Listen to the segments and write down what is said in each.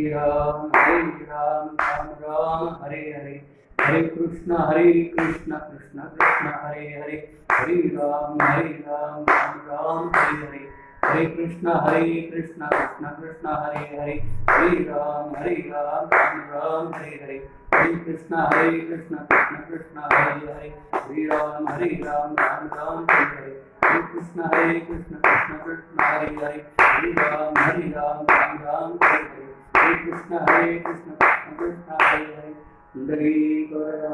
राम राम हरे हरे, हरे कृष्ण कृष्ण कृष्ण हरे हरे, हरे राम राम राम हरे हरे, हरे कृष्ण कृष्ण कृष्ण हरे हरे, हरे राम राम हरे हरे, हरे कृष्ण कृष्ण कृष्ण हरे हरे, हरे राम राम हरे हरे, हरे कृष्ण कृष्ण कृष्ण हरे हरे, हरे राम राम हरे हरे, हरे कृष्ण कृष्ण कृष्ण हरे हरे, हरे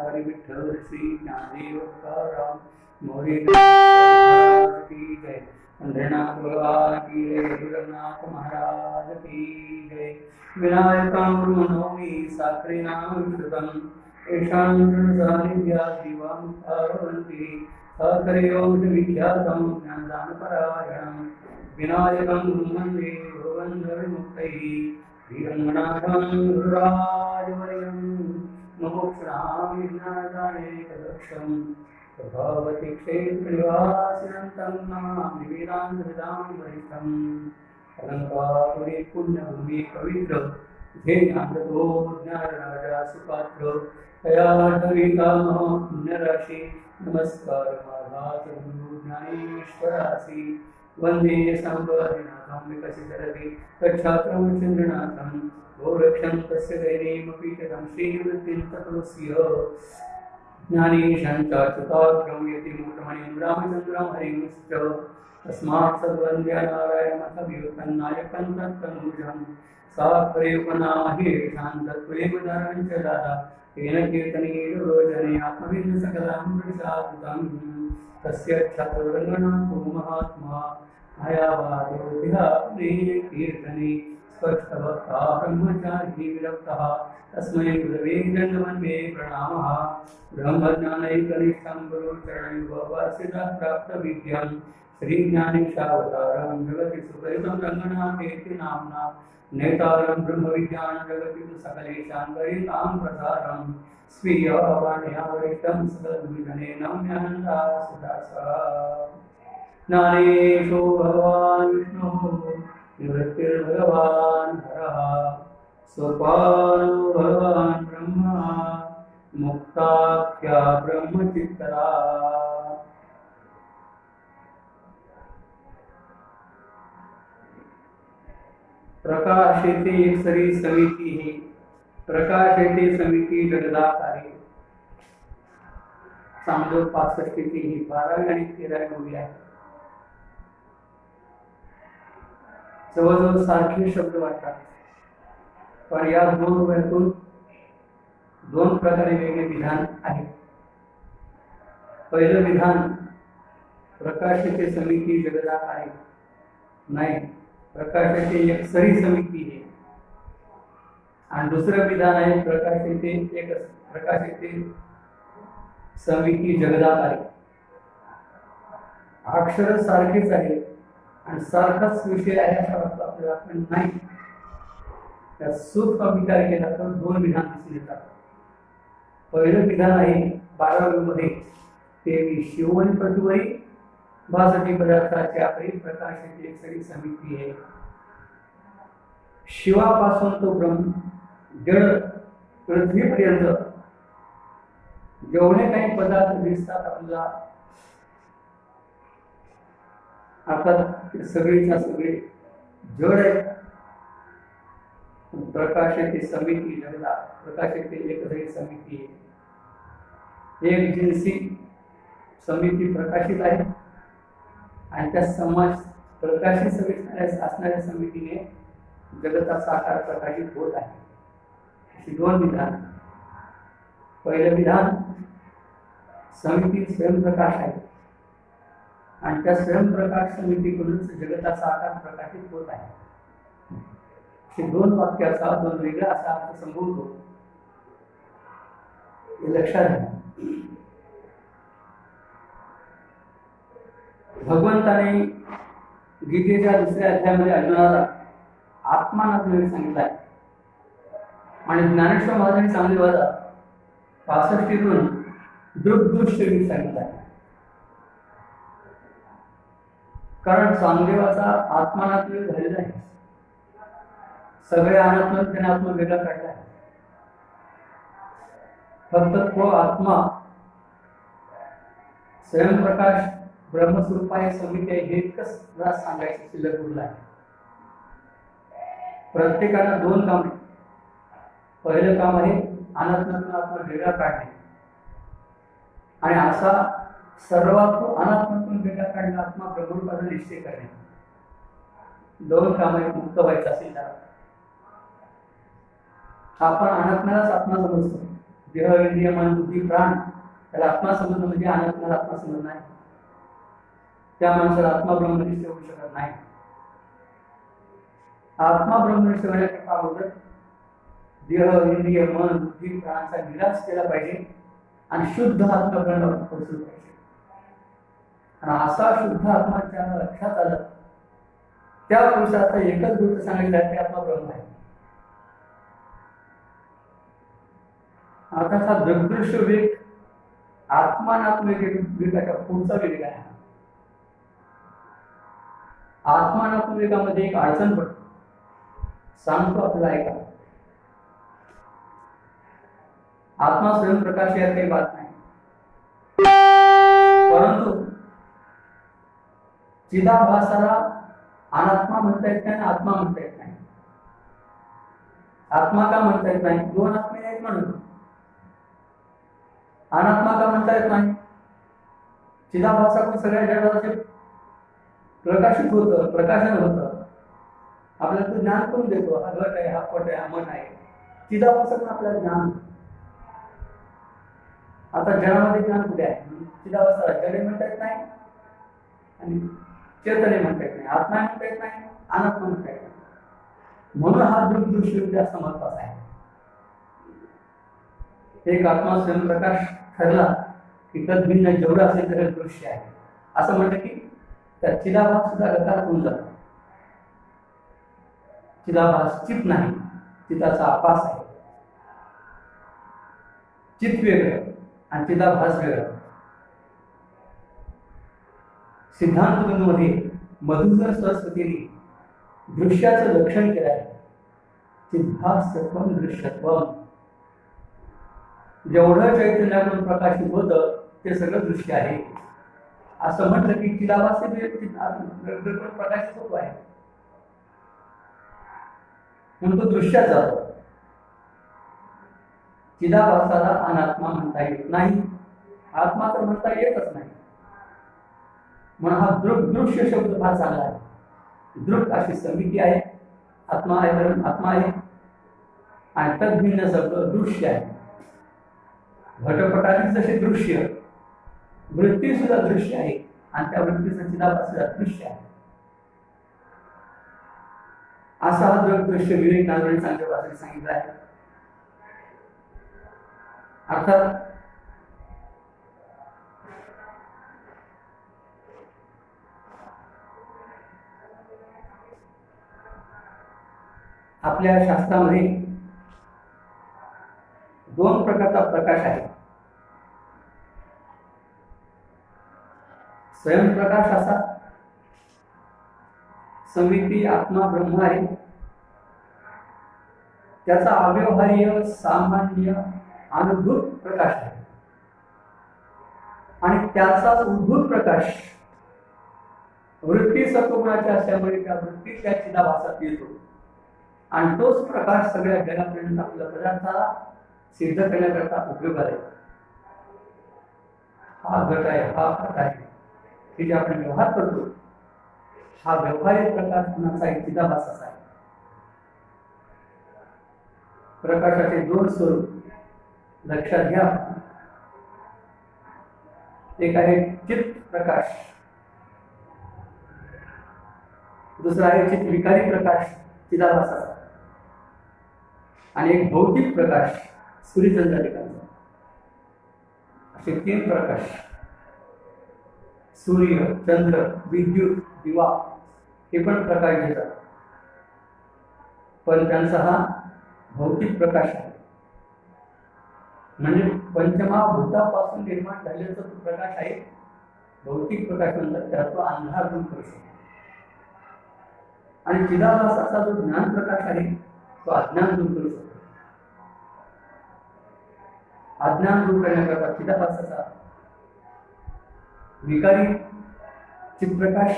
हरे विठ्ठल श्री ज्ञानदेव तुकाराम मोरे की जय, पंढरीनाथ भगवान की जय, रघुनाथ महाराज की जय। विनायकं नौमि साक्रे नाम विश्रुतं, येषां शरणसान्निध्या शिवं पार्वन्ति, साकरयों विख्यातं ज्ञानदानपरायणं, विनायकं वन्दे भुवनविमुक्तैः, श्रीरङ्गनाथं गुरुराजवर्यं, मोक्षामि ज्ञानदानेकदक्षं, प्रभावति क्षेत्रनिवासिनं तं नमामि वेदान्तविदां वरिष्ठम्। अलंकापुरी पुण्यभूमि पवित्र, हे ज्ञानदो ज्ञानराजा सुपात्र, तया कविकामो पुण्यराशि, नमस्कार माझा सद्गुरु ज्ञानेश्वरासी, वंदे संपदिनाथं विकसितरति तच्छात्रं चन्द्रनाथं, गोरक्षं तस्य दैनीमपि च तं श्रीवृत्तिं ततोऽस्य, ज्ञानीशं चाच्युताख्यं यतिमूर्तमणिं रामचन्द्रं हरिंश्च, तस्मात् सर्वन्द्यनारायणमथव्युत्पन्नायकं तत्तनूजं, सात्वयोपनामहेशां तत्त्वैवदानं च दाता, तेन कीर्तनेन रोचने आत्मविद्य सकलामृतसाधुतं, तस्य क्षत्ररङ्गनाथो महात्मा, मायावादोऽध्यात्मे कीर्तने, स्पष्टवक्ता ब्रह्मचारी विरक्तः, तस्मै गुरवे जगन्मे प्रणामः, ब्रह्मज्ञानैकनिष्ठं गुरुचरणयोगवासितः प्राप्तविद्यं, श्रीज्ञानेशावतारं जगति सुकृतं रङ्गनाथेति नाम्ना, नेतारं ब्रह्मविज्ञानजगति सकलेशां गरितां प्रसारं, स्वीयवाण्या वरिष्ठं सकलविजनेन ज्ञानदासदासः, ज्ञानेशो भगवान् विष्णुः, निवृत्तिर्भगवान् हरः, सोपानो भगवान् ब्रह्मा, मुक्ताख्या ब्रह्मचित्तरा। प्रकाशेते सरी समिति ही, प्रकाशेते समिति जगदाकारी, सामजोग 65 ही 12वी आणि 13वी ओळी आहे. जवळजवळ सारखे शब्द वाटतात, पण या दोन ओळीतून दोन प्रकारे वेगळे विधान आहे. पहिलं विधान प्रकाशेते समिति जगदाकारी नाही, प्रकाशाची एक सरी समिती आहे. आणि दुसरं विधान आहे प्रकाशाचे समिती जगदाकारी. अक्षर सारखेच आहे आणि सारखाच विषय आहे असा अर्थ आपल्याला नाही. त्या सूक्ष्म विचार केला तर दोन विधान दिसून येतात. पहिलं विधान आहे 12वी मध्ये, ते शिवनी प्रतिवरी भासती पदार्थाची आपली प्रकाशाची एक सरी समिती आहे. शिवापासून तो ब्रह्म जड पृथ्वीपर्यंत जेवढे काही पदार्थ दिसतात आपल्याला, अर्थात सगळीच्या सगळे जड आहे. प्रकाशाची समिती जगदा, प्रकाशाची एक सरी समिती आहे. एक जिन्सी समिती प्रकाशित आहे आणि त्या समाज प्रकाशित असणाऱ्या समितीने जगताचा आकार प्रकाशित होत आहे. अशी दोन विधान. पहिलं विधान समिती स्वयंप्रकाश आहे आणि त्या स्वयंप्रकाश समितीकडूनच जगताचा आकार प्रकाशित होत आहे. हे दोन वाक्याचा दोन वेगळा असा अर्थ संभवतो, हे लक्षात घ्या. भगवंताने गीतेच्या दुसऱ्या अध्यायामध्ये अर्जुनाला आत्मानात्म सांगितलं आहे आणि ज्ञानेश्वर महाराजांनी चांगली 65 दृग्दृश्य सांगितलं आहे. कारण चांगदेवाचा आत्मानात्म झालेला आहे. सगळे अनात्म त्याने आत्मा वेगळा काढला आहे. फक्त तो आत्मा स्वयंप्रकाश ब्रह्मस्वरूप आहे, समिती आहे, हे इतकंच सांगायचं शिल्लक उरलं आहे. प्रत्येकाला दोन काम आहे. पहिलं काम आहे अनात्मातून आत्मा वेगळा काढणे, आणि असा सर्वात अनात्मातून वेगळा काढला आत्मा ब्रह्मरूपाचा निश्चय करणे. दोन काम आहे मुक्त व्हायचं असेल तर. आपण अनात्म्यालाच आत्मा समजतो. देह, इंद्रिय, मन, बुद्धी, प्राण त्याला आत्मा समजणं म्हणजे अनात्म्याला आत्मा समजणं नाही. त्या माणसाला आत्मा ब्रह्मनिष्ठ होऊ शकत नाही. आत्मा ब्रह्मनिष्ठ होण्याकरता अगोदर देह, इंद्रिय, मन, बुद्धी, प्राणांचा निराश केला पाहिजे आणि शुद्ध आत्मा ब्रह्मावर पोहोचलं पाहिजे. आणि असा शुद्ध आत्मा ज्याला लक्षात आलं त्या पुरुषाचा एकच गोष्ट सांगितलं आहे, आत्मा ब्रह्म आहे. आता हा दृग्दृश्य वेग आत्मानात्मविवेकाच्या पुढचा वेग आहे. आत्मानात्मविवेकामध्ये एक अडचण पडते, सांगतो आपल्याला ऐका. आत्मा स्वयंप्रकाश यात काही बात नाही, परंतु चिदाभासाला अनात्मा म्हणता येत नाही, आत्मा म्हणता येत नाही. आत्मा का म्हणता येत नाही? दोन आत्मे आहेत म्हणून. अनात्मा का म्हणता येत नाही? चिदाभासातून सगळ्या जगाचे प्रकाशित होतं, प्रकाशन होतं. आपल्याला तो ज्ञान करून देतो, हा घट आहे, हा पट आहे, हा मन आहे. चिदाभासातून आपल्याला ज्ञान. आता जगामध्ये ज्ञान कुठे आहे? चिदाभासाला जडे म्हणता येत नाही आणि चेतने म्हणता येत नाही, आत्मा म्हणता येत नाही, अनात्मा म्हणता येत नाही. म्हणून हा दृग्दृश्य जास्त महत्वाचा आहे. एक आत्मा स्वयंप्रकाश ठरला की तद्भिन्न जेवढं असेल तर दृश्य आहे. असं म्हणतं की त्या चिदाभास सुद्धा गतात होऊन जातो. चिदाभास चित नाही, चिताचा आभास आहे. चित वेगळं आणि चिदाभास वेगळं. सिद्धांत मध्ये मधुकर सरस्वतीने दृश्याचं लक्षण केलं आहे. चिद्भासत्वम दृश्यत्वम. जेवढं चैतन्यातून प्रकाशित होतं ते सगळं दृश्य आहे. असं म्हटलं की चिदाभास प्रकाशित होतो आहे म्हणून तो दृश्यात जातो. चिदाभासाला अनात्मा म्हणता येत नाही, आत्मा तर म्हणता येतच नाही. म्हणून हा दृश्य शब्द फार चांगला आहे. दृक अशी समिती आहे, आत्मा आहे, आत्मा आहे, आणि तद्भिन्न शब्द दृश्य आहे. घटपटातील जसे दृश्य, वृत्ती सुद्धा दृश्य आहे आणि त्या वृत्तीचा चिदाभास सुद्धा दृश्य आहे. असा हा दृश्य विवेक नागरी चांगल्या भाषेत सांगितला आहे. अर्थात आपल्या शास्त्रामध्ये दोन प्रकारचा प्रकाश आहे. स्वयंप्रकाश असा समिती आत्मा ब्रह्म आहे, त्याचा अव्यवहार्य सामान्य अनुभूत प्रकाश आहे. आणि त्याचाच उद्भूत प्रकाश वृत्ती सत्वगुणाच्या असल्यामुळे त्या वृत्तीच्या चिदाभासात येतो आणि तोच प्रकाश सगळ्या जगापर्यंत आपल्या पदार्थाला सिद्ध करण्याकरता उपयोगाला येतो. हा घट आहे, हा घट आहे, हे जे आपण व्यवहार करतो, हा व्यवहारिक प्रकाश कुणाचा आहे? चिदाभासाचा आहे. प्रकाशाचे दोन स्वरूप लक्षात घ्या. एक आहे चित्त प्रकाश, दुसरा आहे चित्त विकारी प्रकाश चिदाभासाचा, आणि एक भौतिक प्रकाश सूर्यचंद्रादिकांचा. असे तीन प्रकाश, सूर्य, चंद्र, विद्युत, दिवा, हे पण प्रकाश घेतात. पण त्यांचा हा भौतिक प्रकाश आहे. म्हणजे पंचमहाभूतापासून निर्माण झालेला तो प्रकाश आहे. भौतिक प्रकाश म्हणतात, त्याला तो अंधार दूर करू शकतो. आणि चिदाभासाचा जो ज्ञान प्रकाश आहे तो अज्ञान दूर करू शकतो. अज्ञान दूर करण्याकरता चिदाभासाचा विकारी चित्प्रकाश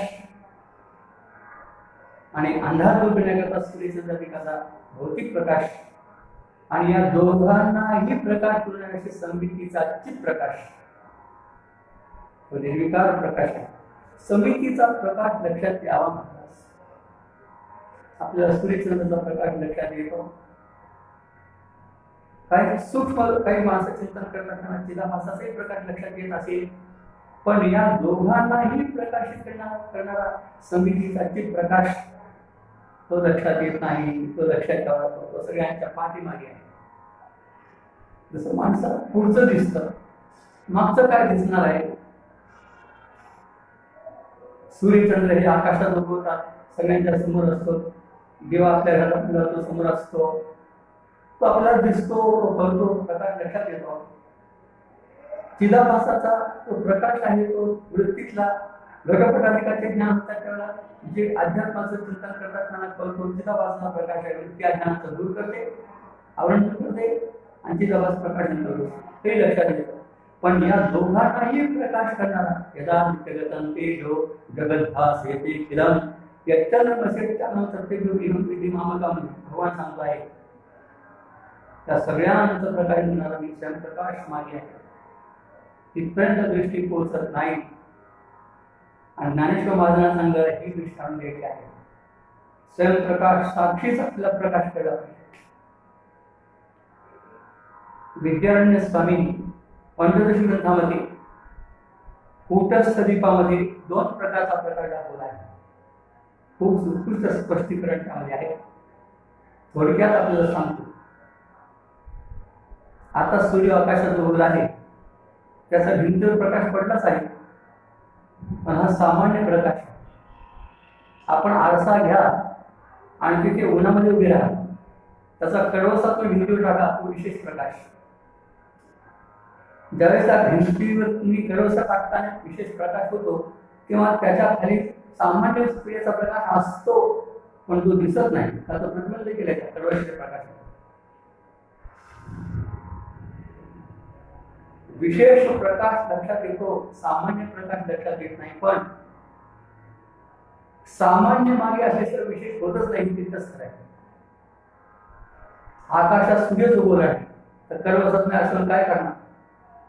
आणि अंधार दूर करण्याकरता सूर्यचंद्रिकाचा भौतिक प्रकाश आणि या दोघांनाही प्रकाश पुरवण्याची समितीचा चित्प्रकाश तो निर्विकार प्रकाश आहे. समितीचा प्रकाश लक्षात यावा म्हणतात. आपल्याला सूर्यचंद्राचा प्रकाश लक्षात येतो. काही सूक्ष्म काही माणसं चिंतन करताना चिदाभासाचाही प्रकाश लक्षात येत असेल, पण या दोघांनाही प्रकाशित करणारा समितीचा चित्प्रकाश तो लक्षात येत नाही. तो लक्षात ठेवावा, तो सगळ्यांच्या पाठीमागे आहे. जसं माणसाला पुढचं दिसतं, मागचं काय दिसणार आहे. सूर्यचंद्र हे आकाशात उगवतात, सगळ्यांच्या समोर असतो. दिवा आपल्या घरात तो समोर असतो, तो आपल्याला दिसतो, तो कळतो, प्रकाश लक्षात येतो. चिदाभासाचा तो प्रकाश आहे, तो वृत्तीतला घटपटाधिकाचे ज्ञान होतात त्यावेळेला जे अध्यात्माचं चिंतन करतात त्यांना कळतो. चिदाभासाचा प्रकाश आहे, वृत्ती अज्ञानाचं दूर करते, आवरण करते आणि चिदाभास प्रकाशन करतो, ते लक्षात येतं. पण या दोघांनाही प्रकाश करणारा यदा जगतं तेजो जगद्भास येते किरण यच्चन नसेल सत्यज्ञ विधी मामकाम भगवान सांगतो आहे. त्या सगळ्यांचं प्रकाश करणारा मी स्वयंप्रकाश मागे आहे. तिथपर्यंत दृष्टी पोहोचत नाही. आणि ज्ञानेश्वर महाराजांना सांगणार ही दृष्टी आणून द्यायची आहे. स्वयंप्रकाश साक्षीच आपला प्रकाश केला. विद्यारण्य स्वामींनी पंचदशी ग्रंथामध्ये कूटस्थ दीपामध्ये 2 प्रकारचा प्रकाश दाखवला आहे. खूप उत्कृष्ट स्पष्टीकरण त्यामध्ये आहे. थोडक्यात आपल्याला सांगतो. आता सूर्य आकाशात उगवला आहे, त्याचा भिंतीवर प्रकाश पडलाच आहे, पण हा सामान्य प्रकाश आहे. आपण आरसा घ्या आणि तिथे उन्हामध्ये उभे राहा, त्याचा कडवसा तो भिंतीवर टाका, तो विशेष प्रकाश. ज्यावेळेस त्या भिंतीवर तुम्ही कडवसा टाकताना विशेष प्रकाश होतो, तेव्हा त्याच्या खाली सामान्य सूर्याचा प्रकाश असतो, पण तो दिसत नाही. त्याचा प्रतिबंध केलाय त्या कडवशाच्या प्रकाशात. विशेष प्रकाश लक्षात येतो, सामान्य प्रकाश लक्षात येत नाही. पण सामान्य मागे असल्याशिवाय विशेष होतच नाही, तिथंच खरं आहे. आकाशात सूर्य उगवला आहे, तर कडवसत नाही असं काय करणार?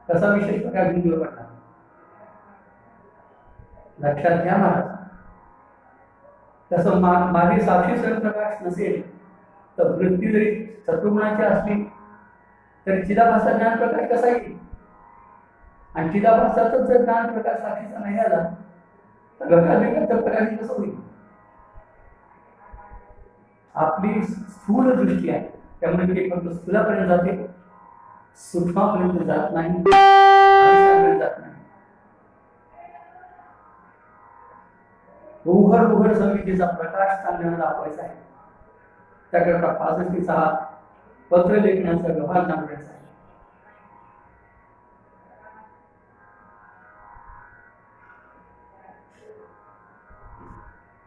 कसा विशेष प्रकाश भिंतीवर पडणार? लक्षात घ्या महाराज. तसं मागे साक्षी स्वयंप्रकाश नसेल तर वृत्ती जरी सत्वगुणाची असली तरी चिदाभासा ज्ञान प्रकाश कसा येईल? आणि चिदाभासाचाच जर ज्ञान प्रकाश साक्षीचा नाही आला तर घटाधिकाचा प्रकाश कसं होईल? आपली स्थूल दृष्टी आहे, त्यामुळे ते फक्त स्थूलापर्यंत जाते, सूक्ष्मापर्यंत जात नाही, जात नाही. उघड समितीचा प्रकाश चांगल्याला दाखवायचा आहे. त्याकरता 65 पत्र लेखनाचा व्यवहार दाखवायचा आहे.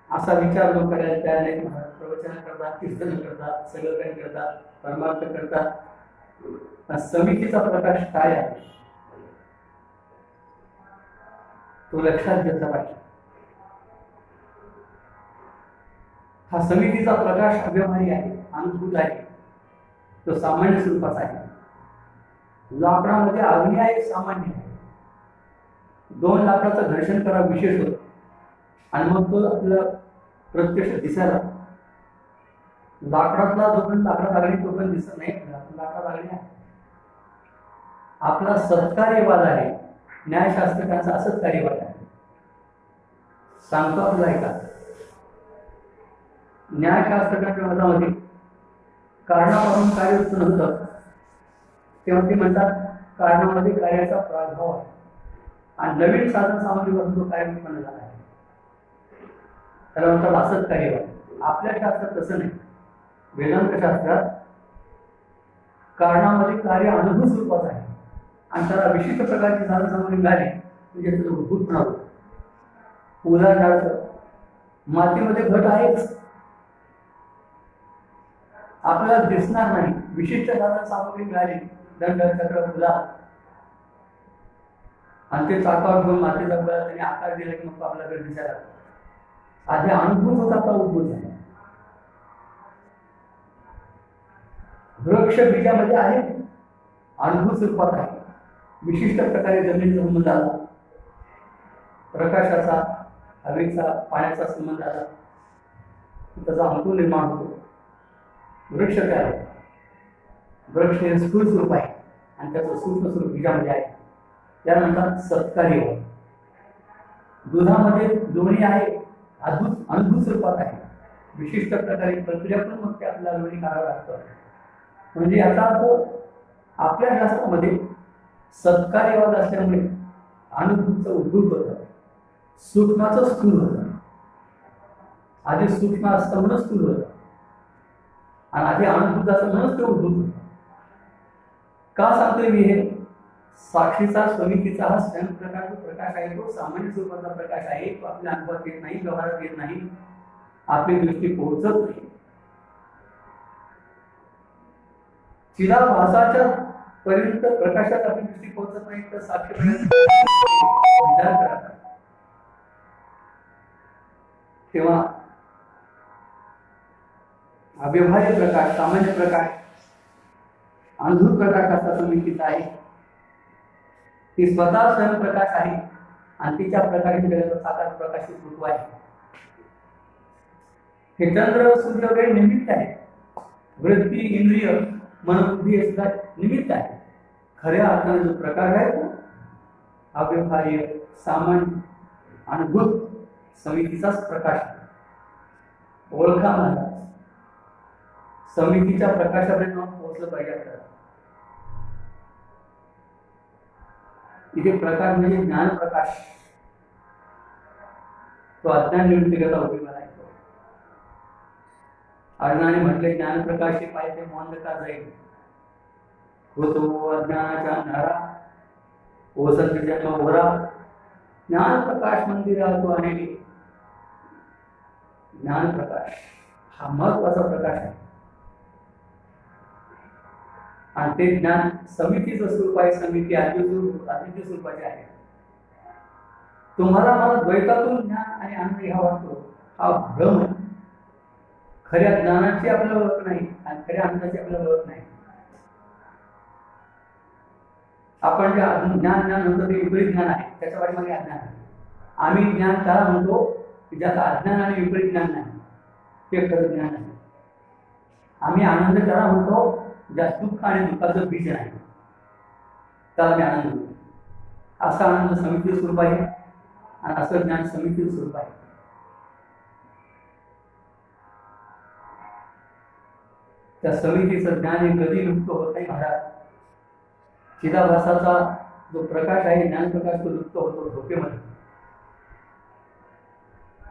असा विचार लोक करायला तयार नाही. प्रवचन करतात, कीर्तन करतात, सगळं काही करतात, परमार्थ करतात. समितीचा प्रकाश काय आहे तो लक्षात घेतला पाहिजे. हा समितीचा प्रकाश अव्यवहारी आहे, अनुभूत आहे, तो सामान्य स्वरूपाचा आहे. लाकडामध्ये अग्नी आहे, सामान्य आहे. 2 लाकडाचं घर्षण करा विशेष होतं आणि मग तो आपल्याला प्रत्यक्ष दिसायला. लाकडातला जोपर्यंत लाकडा लागली तोपर्यंत दिसत नाही, लाकडा लागली आहे. आपला सत्कार्यवाद आहे, न्यायशास्त्रकांचा असंच कार्यवाद आहे. सांगतो आपला ऐका. न्यायशास्त्रकांच्या मतामध्ये कारणापासून कार्य उत्पन्न होतं, तेव्हा ते म्हणतात कारणामध्ये कार्याचा प्रादुर्भाव आहे आणि नवीन साधन सामग्रीपासून तो कार्य उत्पन्न झाला आहे. त्याला म्हणतात असंच कार्यवाद. आपल्या शास्त्रात तसं नाही. वेदांत शास्त्रात कारणामध्ये कार्य अनुभूत स्वरूपाचं आहे आणि त्याला विशिष्ट प्रकारची साधन सामग्री मिळाली म्हणजे त्याचं भूतपणा होतं. उदाहरणार्थ मातीमध्ये घट आहेच, आपल्याला दिसणार नाही, विशिष्ट साधन सामग्री मिळाली, दंड चक्र फुला आणि ते चाकावर घेऊन मातीचा गोळा त्याने आकार दिला की मग आपल्याकडे दिसायला आधी अनुभूत होता तो उद्भूत झाला. वृक्ष बीजामध्ये आहे, अनुभूत स्वरूपात आहे, विशिष्ट प्रकारे जमिनीचा संबंध आला, प्रकाशाचा, हवेचा, पाण्याचा संबंध आला, त्याचा अंकुर निर्माण होतो. वृक्ष काय आहे? वृक्ष हे स्थूल स्वरूप आहे आणि त्याचं सूक्ष्म स्वरूप बीजामध्ये आहे. त्यानंतर सत्कार्य, दुधामध्ये लोणी आहे, अद्भुत स्वरूपात आहे, विशिष्ट प्रकारे प्रक्रिया पण मग ते आपल्याला लोणी काढावं लागतं. म्हणजे याचा अर्थ आपल्या शास्त्रामध्ये सत्कार्यवाद असल्यामुळे अनुभूतचं उद्भूत होतं, सूक्ष्माचं स्थूल होतं. आधी सूक्ष्म असतं म्हणून स्थूल होतं आणि आधी अनुभूत असतं म्हणून ते उद्भूत होतं. का सांगतोय मी हे? साक्षीचा समितीचा हा स्वयंप्रकाश प्रकाश आहे, तो सामान्य स्वरूपाचा प्रकाश आहे, तो आपल्या अनुभवात येत नाही, व्यवहारात येत नाही, आपली दृष्टी पोहोचत नाही. चिदाभासाच्या पर्यंत प्रकाशात आपली दृष्टी पोहोचत नाही तर साक्षीपर्यंत विचार करा. तेव्हा अव्यवहार्य प्रकाश, सामान्य प्रकाश, अनुभूत प्रकाशाचा समितीचा आहे. ती स्वतः स्वयंप्रकाश आहे आणि तिच्या प्रकाशित साकार प्रकाशित ऋतू आहे. हे चंद्र सूर्य वगैरे निमित्त आहे, वृत्ती इंद्रिय मनोबुद्धी हे सुद्धा निमित्त आहे. खऱ्या अर्थाने जो प्रकाश आहे तो अव्यवहार्य, सामान्य, अनुभूत समितीचाच प्रकाश आहे. ओळखा मला समितीच्या प्रकाशापर्यंत पोहोचलं पाहिजे आपल्याला. इथे प्रकाश म्हणजे ज्ञान प्रकाश, तो अज्ञान निवृत्तीकरता उपयोगाला येतो. अज्ञाने म्हटले ज्ञान प्रकाश हे पाहिजे मंद का जाईल, होतो अज्ञानाच्या नारा, ओसंत जन्म ओरा, ज्ञान प्रकाश मंदिरा तो आणि ज्ञान प्रकाश हा महत्वाचा प्रकाश आहे. आणि ते ज्ञान समितीचं स्वरूप आहे, समिती आदित्य स्वरूपाचे आहे. तुम्हाला मला द्वैतातून ज्ञान आणि आनंद हा वाटतो, हा भ्रम आहे. खऱ्या ज्ञानाची आपल्याला ओळख नाही आणि खऱ्या आनंदाची आपल्याला ओळख नाही. आपण जे ज्ञान म्हणतो ते विपरीत ज्ञान आहे, त्याच्या पाठीमागे अज्ञान आहे. आम्ही ज्ञान त्याला म्हणतो की ज्यात अज्ञान आणि विपरीत ज्ञान नाही, ते खरं ज्ञान आहे. आम्ही आनंद त्याला म्हणतो ज्यात दुःख आणि दुःखाचं बीज नाही, त्याला मी आनंद म्हणतो. असा आनंद समिती स्वरूप आहे आणि असं ज्ञान समिती स्वरूप आहे. त्या समितीचं ज्ञान हे कधी लुप्त होत नाही महाराज. चिदाभासाचा जो प्रकाश आहे, ज्ञान प्रकाश, तो लुप्त होतो झोपेमध्ये.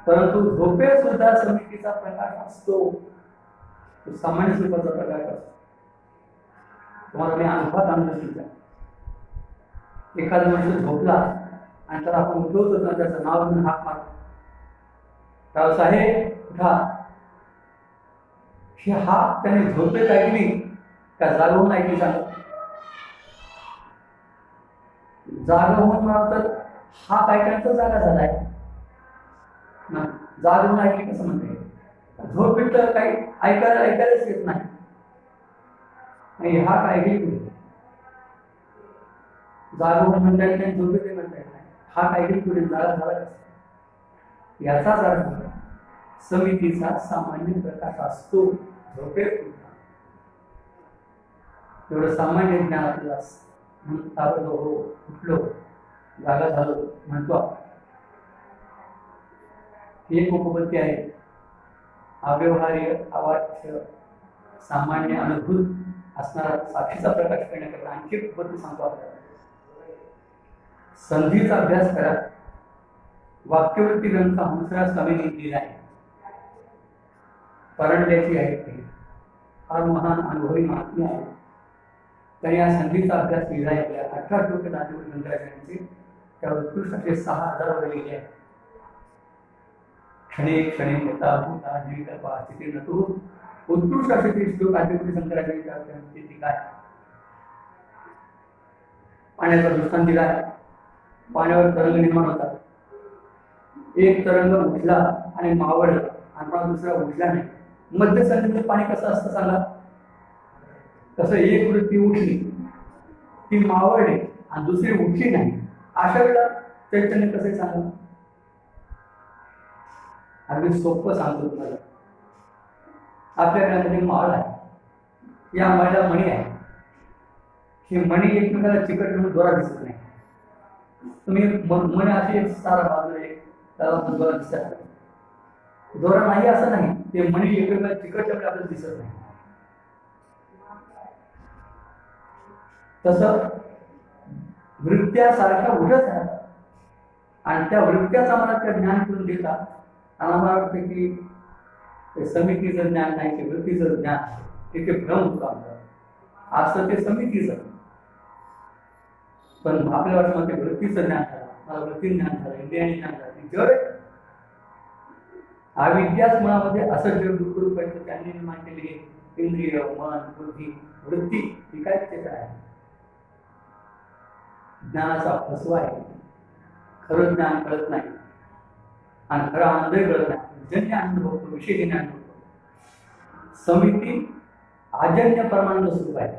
परंतु झोपेत सुद्धा समितीचा प्रकाश असतो, तो सामान्य स्वरूपाचा प्रकाश असतो. तुम्हाला मी अनुभवात आणलं. एखादा मनुष्य झोपला आणि त्याला आपण उठवतो तर त्याचं नाव घेऊन हाक मारतो, राव साहेब उठा. ही हाक त्याने झोपेत ऐकली का जागवून ऐकली? जागा होऊन मला तर हाक ऐकायचा जागा झालाय ना, जागवून ऐकली कसं म्हणते? झोपेत तर काही ऐकायलाच येत नाही. हा काय ऐकली जागवून म्हणता येत नाही, झोपेत म्हणता येत नाही. हा ऐकली पुढे जागा झाला कसं? याचाच अर्थ समितीचा सामान्य प्रकाश असतो झोपेत. एवढं सामान्य ज्ञान आपल्याला असतं म्हणून ताबडतोब हो उठलो, जागा झालो म्हणतो आपण. ही एक उपपत्ती आहे. अव्यवहार्य, अवाच्य, सामान्य, अनुभूत असणारा साक्षीचा प्रकाश करण्याकरता आणखी एक उपपत्ती सांगतो आपल्याला. संधीचा अभ्यास करा. वाक्यवृत्ती ग्रंथ हंसराज स्वामींनी लिहिला आहे. परंड्याची आहे ती फार महान अनुभवी महात्मा आहे. त्यांनी या संधीचा अभ्यास लिहिला आहे. 18 श्लोक दादीवर ग्रंथाचे त्या उत्कृष्ट असे 6000 वर लिहिले आहे. क्षणे क्षणे यथा भूता निर्विकल्पा स्थिती नतु उत्कृष्ट असे ते श्लोक आदित्य शंकराच्या विचारते ती काय पाण्याचा दृष्टांत दिलाय. पाण्यावर तरंग निर्माण होतात. एक तरंग उठला आणि मावळला आणि दुसरा उठला नाही. मध्यसंधीचं पाणी कसं असतं सांगा. तसं एक वृत्ती उठली ती मावळली आणि दुसरी उठली नाही. अशा वेळेला चैतन्य कसे सांगा. अगदी सोपं सांगतो तुम्हाला. आपल्या घरामध्ये माळ आहे. या माळ्याला मणी आहे. ही मणी एकमेकाला चिकट म्हणून दोरा दिसत नाही. तुम्ही मणी अशी एक सारा बाजूला एक त्याला दोरा दिसत. दोरा नाही असं नाही. ते मणी एकमेकाला चिकट आपल्याला दिसत नाही. तसं वृत्त्यासारख्या उठत राहतात आणि त्या वृत्त्याचा मला त्या ज्ञान करून देतात. आणि आम्हाला वाटतं की समितीचं ज्ञान नाही की वृत्तीचं ज्ञान ते भ्रम होतं असं ते समितीचं. पण आपल्या वाटतं ते वृत्तीचं ज्ञान झालं. मला वृत्ती ज्ञान झालं. इंद्रियाने ज्ञान झालं. जग अविद्याच मनामध्ये असं जग दुःख रूपायचं त्यांनी निर्माण केले. इंद्रिय मन बुद्धी वृत्ती ही काय ते आहे. ज्ञानाचा फसवा आहे. खरं ज्ञान कळत नाही आणि खरा आनंदही कळत नाही. जन्य आनंद बघतो. विषय ज्ञान बघतो. समिती आजन्य परमानंद स्वरूप आहे.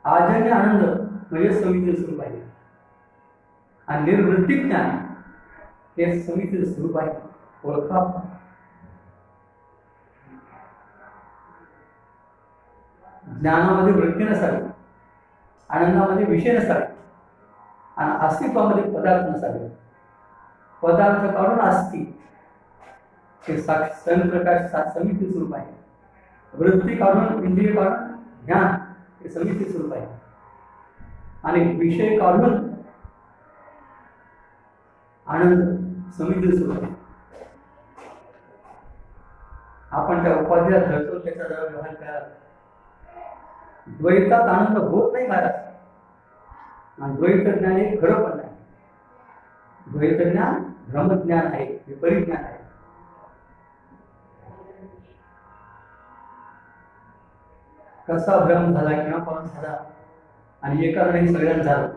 आजन्य आनंद म्हणजे समितीचं स्वरूप आहे आणि निर्वृत्ती ज्ञान हे समितीचं स्वरूप आहे. ओळखा. ज्ञानामध्ये वृत्ती नसावी. आनंदामध्ये विषय नसावे आणि अस्तित्वामध्ये पदार्थ नसावे. पदार्थ काढून अस्ति हे स्वयंप्रकाश समिती स्वरूप आहे. वृत्ती काढून इंद्रिय काढून ज्ञान हे समिती स्वरूप आहे आणि विषय काढून आनंद समिती स्वरूप आहे. आपण त्या उपाध्यायात धरतो त्याचा जरा व्यवहार करा. द्वैतात आनंद होत नाही महाराज. आणि द्वैत ज्ञान हे खरं पण नाही. द्वैत ज्ञान भ्रमज्ञान आहे. विपरीत ज्ञान आहे. कसा भ्रम झाला किंवा पाऊस झाला आणि एका नाही सगळ्यांना झालं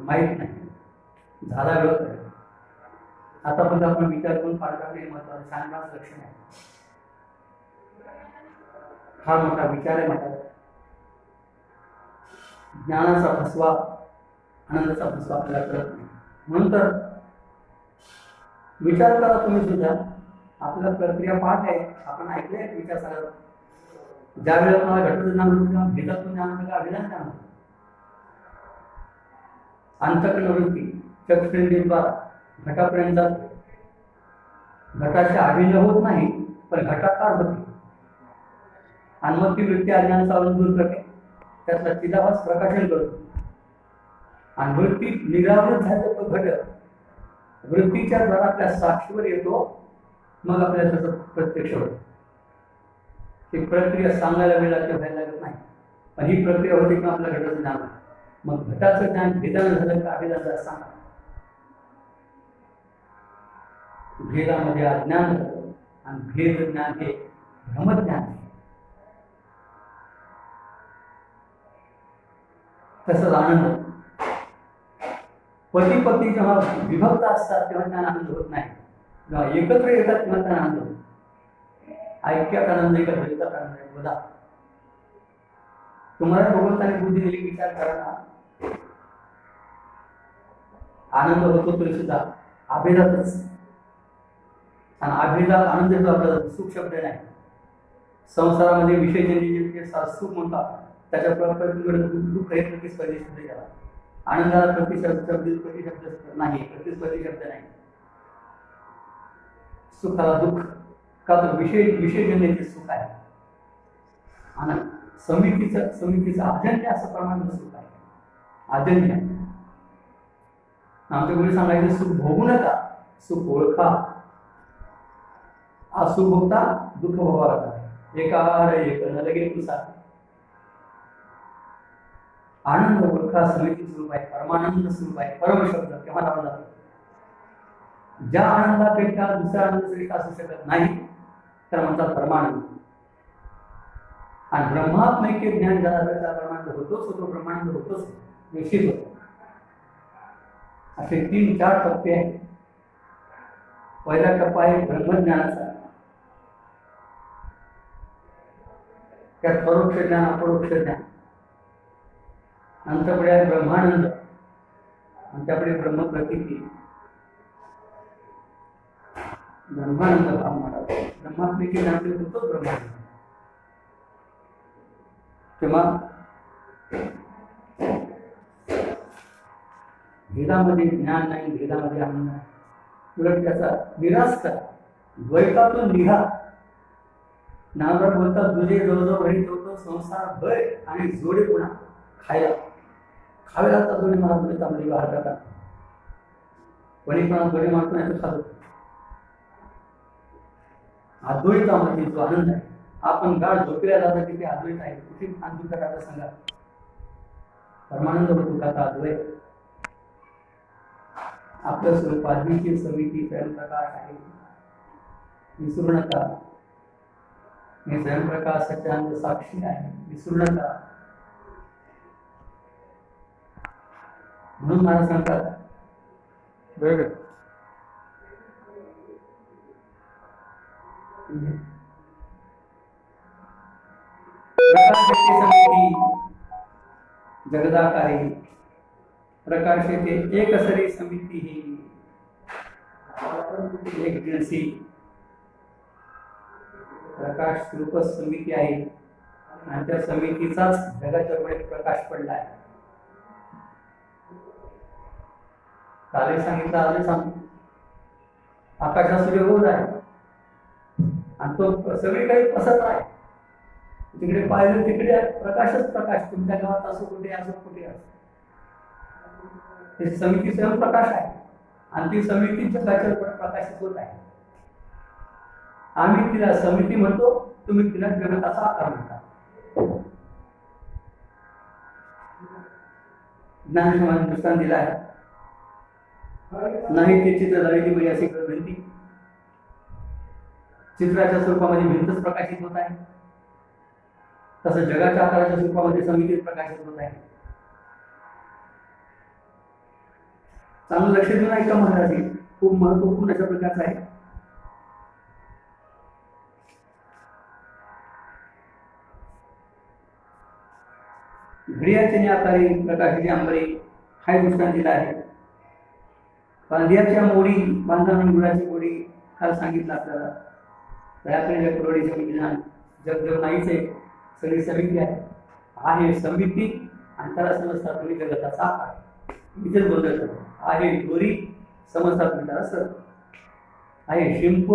माहीत नाही. झाला गत आहे. आतापर्यंत आपण विचार करून पाडताना महत्वाचं सांगण्याचं लक्षण आहे. हा मोठा विचार आहे. माझा ज्ञानाचा फसवा आनंदाचा फसवा आपल्याला कळत नाही. म्हणून तर विचार करा तुम्ही सुद्धा. आपल्याला प्रक्रिया पाठ आहे. आपण ऐकले विचार सांगा. ज्या वेळेला तुम्हाला घटाचं ज्ञान होतं किंवा भेदातून ज्ञान होतं का अभिधान ज्ञान होतं. अंतःकरण वृत्ती चक्षुरेंद्रियाद्वारा घटापर्यंत जाते. घटाशी अभिनय होत नाही पण घटाकार होते आणि मग ती वृत्ती अज्ञानाचा अवलंबून करते. त्यातला चिदाभास प्रकाशन करतो आणि वृत्ती निरावृत झाले तो घटक वृत्तीच्या द्वारा आपल्या साक्षीवर येतो. मग आपल्याला त्याचं प्रत्यक्ष होतं. ही प्रक्रिया सांगायला वेळ लागते व्हायला लागत नाही. पण ही प्रक्रिया होते किंवा आपल्या घटाचं ज्ञान. मग घटाचं ज्ञान भेदानं झालं का अभिधान झालं सांगा. भेदामध्ये अज्ञान झालं आणि भेद ज्ञान हे भ्रमज्ञान आहे. तसंच आनंद पती पत्नी जेव्हा विभक्त असतात तेव्हा त्यांना आनंद होत नाही. जेव्हा एकत्र येतात तेव्हा त्यांना आनंद होतो. ऐक्यात आनंद आहे का द्वैतात आनंद आहे बोला. तुम्हाला भगवंताने बुद्धी दिली विचार करा. आनंद होतो तरी सुद्धा अभेदातच. आणि अभेदात आनंद येतो आपल्याला. सुख शब्द नाही. संसारामध्ये विषयजन्य सुख म्हणतात त्याच्या प्रतिकडे दुःख हे प्रतिस्पर्धी शब्द घ्यावा. आनंदाला प्रतिशब्द नाही. प्रतिस्पर्धी शब्द नाही. सुखाला दुःख का तर विषयजन्य सुख आहे. आणि समितीचं आजन्य असं प्रमाण सुख आहे. आजन्य आमच्या गुरु सांगायचं सुख भोगू नका सुख ओळखा. असुख भोगता दुःख भोगावा लागणार. एका एक लगे तुसा आनंद ओळखा. समिती स्वरूप आहे. परमानंद स्वरूप आहे. परम शब्द केव्हा लावला जातो. ज्या आनंदापेक्षा दुसरा आनंद श्रेष्ठ असू शकत नाही त्याला म्हणतात परमानंद. आणि ब्रह्मात्मैक्य ज्ञान ज्याला ब्रह्मानंद होतो ब्रह्मानंद होतोच, निश्चित होतो. असे 3-4 टप्पे आहेत. पहिला टप्पा आहे ब्रह्मज्ञानाचा, त्यात परोक्ष ज्ञान अपरोक्ष ज्ञान. नंतर पुढे आहे ब्रह्मानंद, आणि त्यापुढे ब्रह्मप्रतीती. ब्रह्मानंद भाव म्हणतात, ब्रह्मात्मिकी ज्ञान होतो ब्रह्मानंद. तेव्हा भेदामध्ये ज्ञान नाही, भेदामध्ये आनंद नाही. उलट त्याचा निराश करा, द्वैतातून निघा. नामराव बोलतात, तुझे जवळजवळ घडीत होतो संसार भय आणि जोडे पुन्हा खायला खावे लागतात. दोन्ही मला द्वैतामध्ये व्यवहार करतात. कोणी पण जोडे मारतो नाही खातो. अद्वैतामध्ये जो आनंद आहे, आपण गाढ झोपेला जातो तिथे अद्वैत आहे. कुठे आनंद करायला सांगा, परमानंद होतो का अद्वैत. आपलं स्वरूप आधीची समिती स्वयंप्रकाश आहे, विसरू नका. मी स्वयंप्रकाश सच्चानंद साक्षी आहे, विसरू नका. म्हणून मला सांगतात बरोबर समिती जगदाकारी प्रकाशते एक सरी समिती ही एक दिवसी प्रकाश स्वरूप समिती आहे. आणि त्या समितीचाच जगाच्या पुढे प्रकाश पडला आहे. काल सांगितलं, आज सांगतो, आकाशात सूर्य होत आहे आणि तो सगळीकडे पसरत आहे. तिकडे पाहिलं तिकडे प्रकाशच प्रकाश. तुमच्या गावात असो कुठे असो कुठे असो, ही समिती स्वयंप्रकाश आहे आणि ती समिती जगाच्या पुढे प्रकाशित होत आहे. आम्ही तिला समिती म्हणतो, तुम्ही तिला जगताचा आकार म्हणता. ज्ञानेश्वरांनी दृष्टांत दिला आहे, नाही ते चित्र झालेली म्हणजे अशी भिंती. चित्राच्या स्वरूपामध्ये भिंतच प्रकाशित होत आहे, तसं जगाच्या आकाराच्या स्वरूपामध्ये समिती प्रकाशित होत आहे. चांगलं लक्ष देऊन ऐका महाराज, खूप महत्वपूर्ण अशा प्रकारचं आहे. घडियाळच्या आकारी प्रकाशाची अंबरी हा दृष्टांत दिला आहे. बांधियाच्या मोडी, बांधण गुळाची मोडी काल सांगितलं आपल्याला. दयाप्रिय कुरवडीचे विज्ञान जग नाहीच आहे, सगळी समिती आहे समिती. आणि त्याला समजतात तुम्ही जगताचा आकार. इथेच बोलत आहे दोरी, समजतात तुम्ही त्याला सर. आहे शिंप,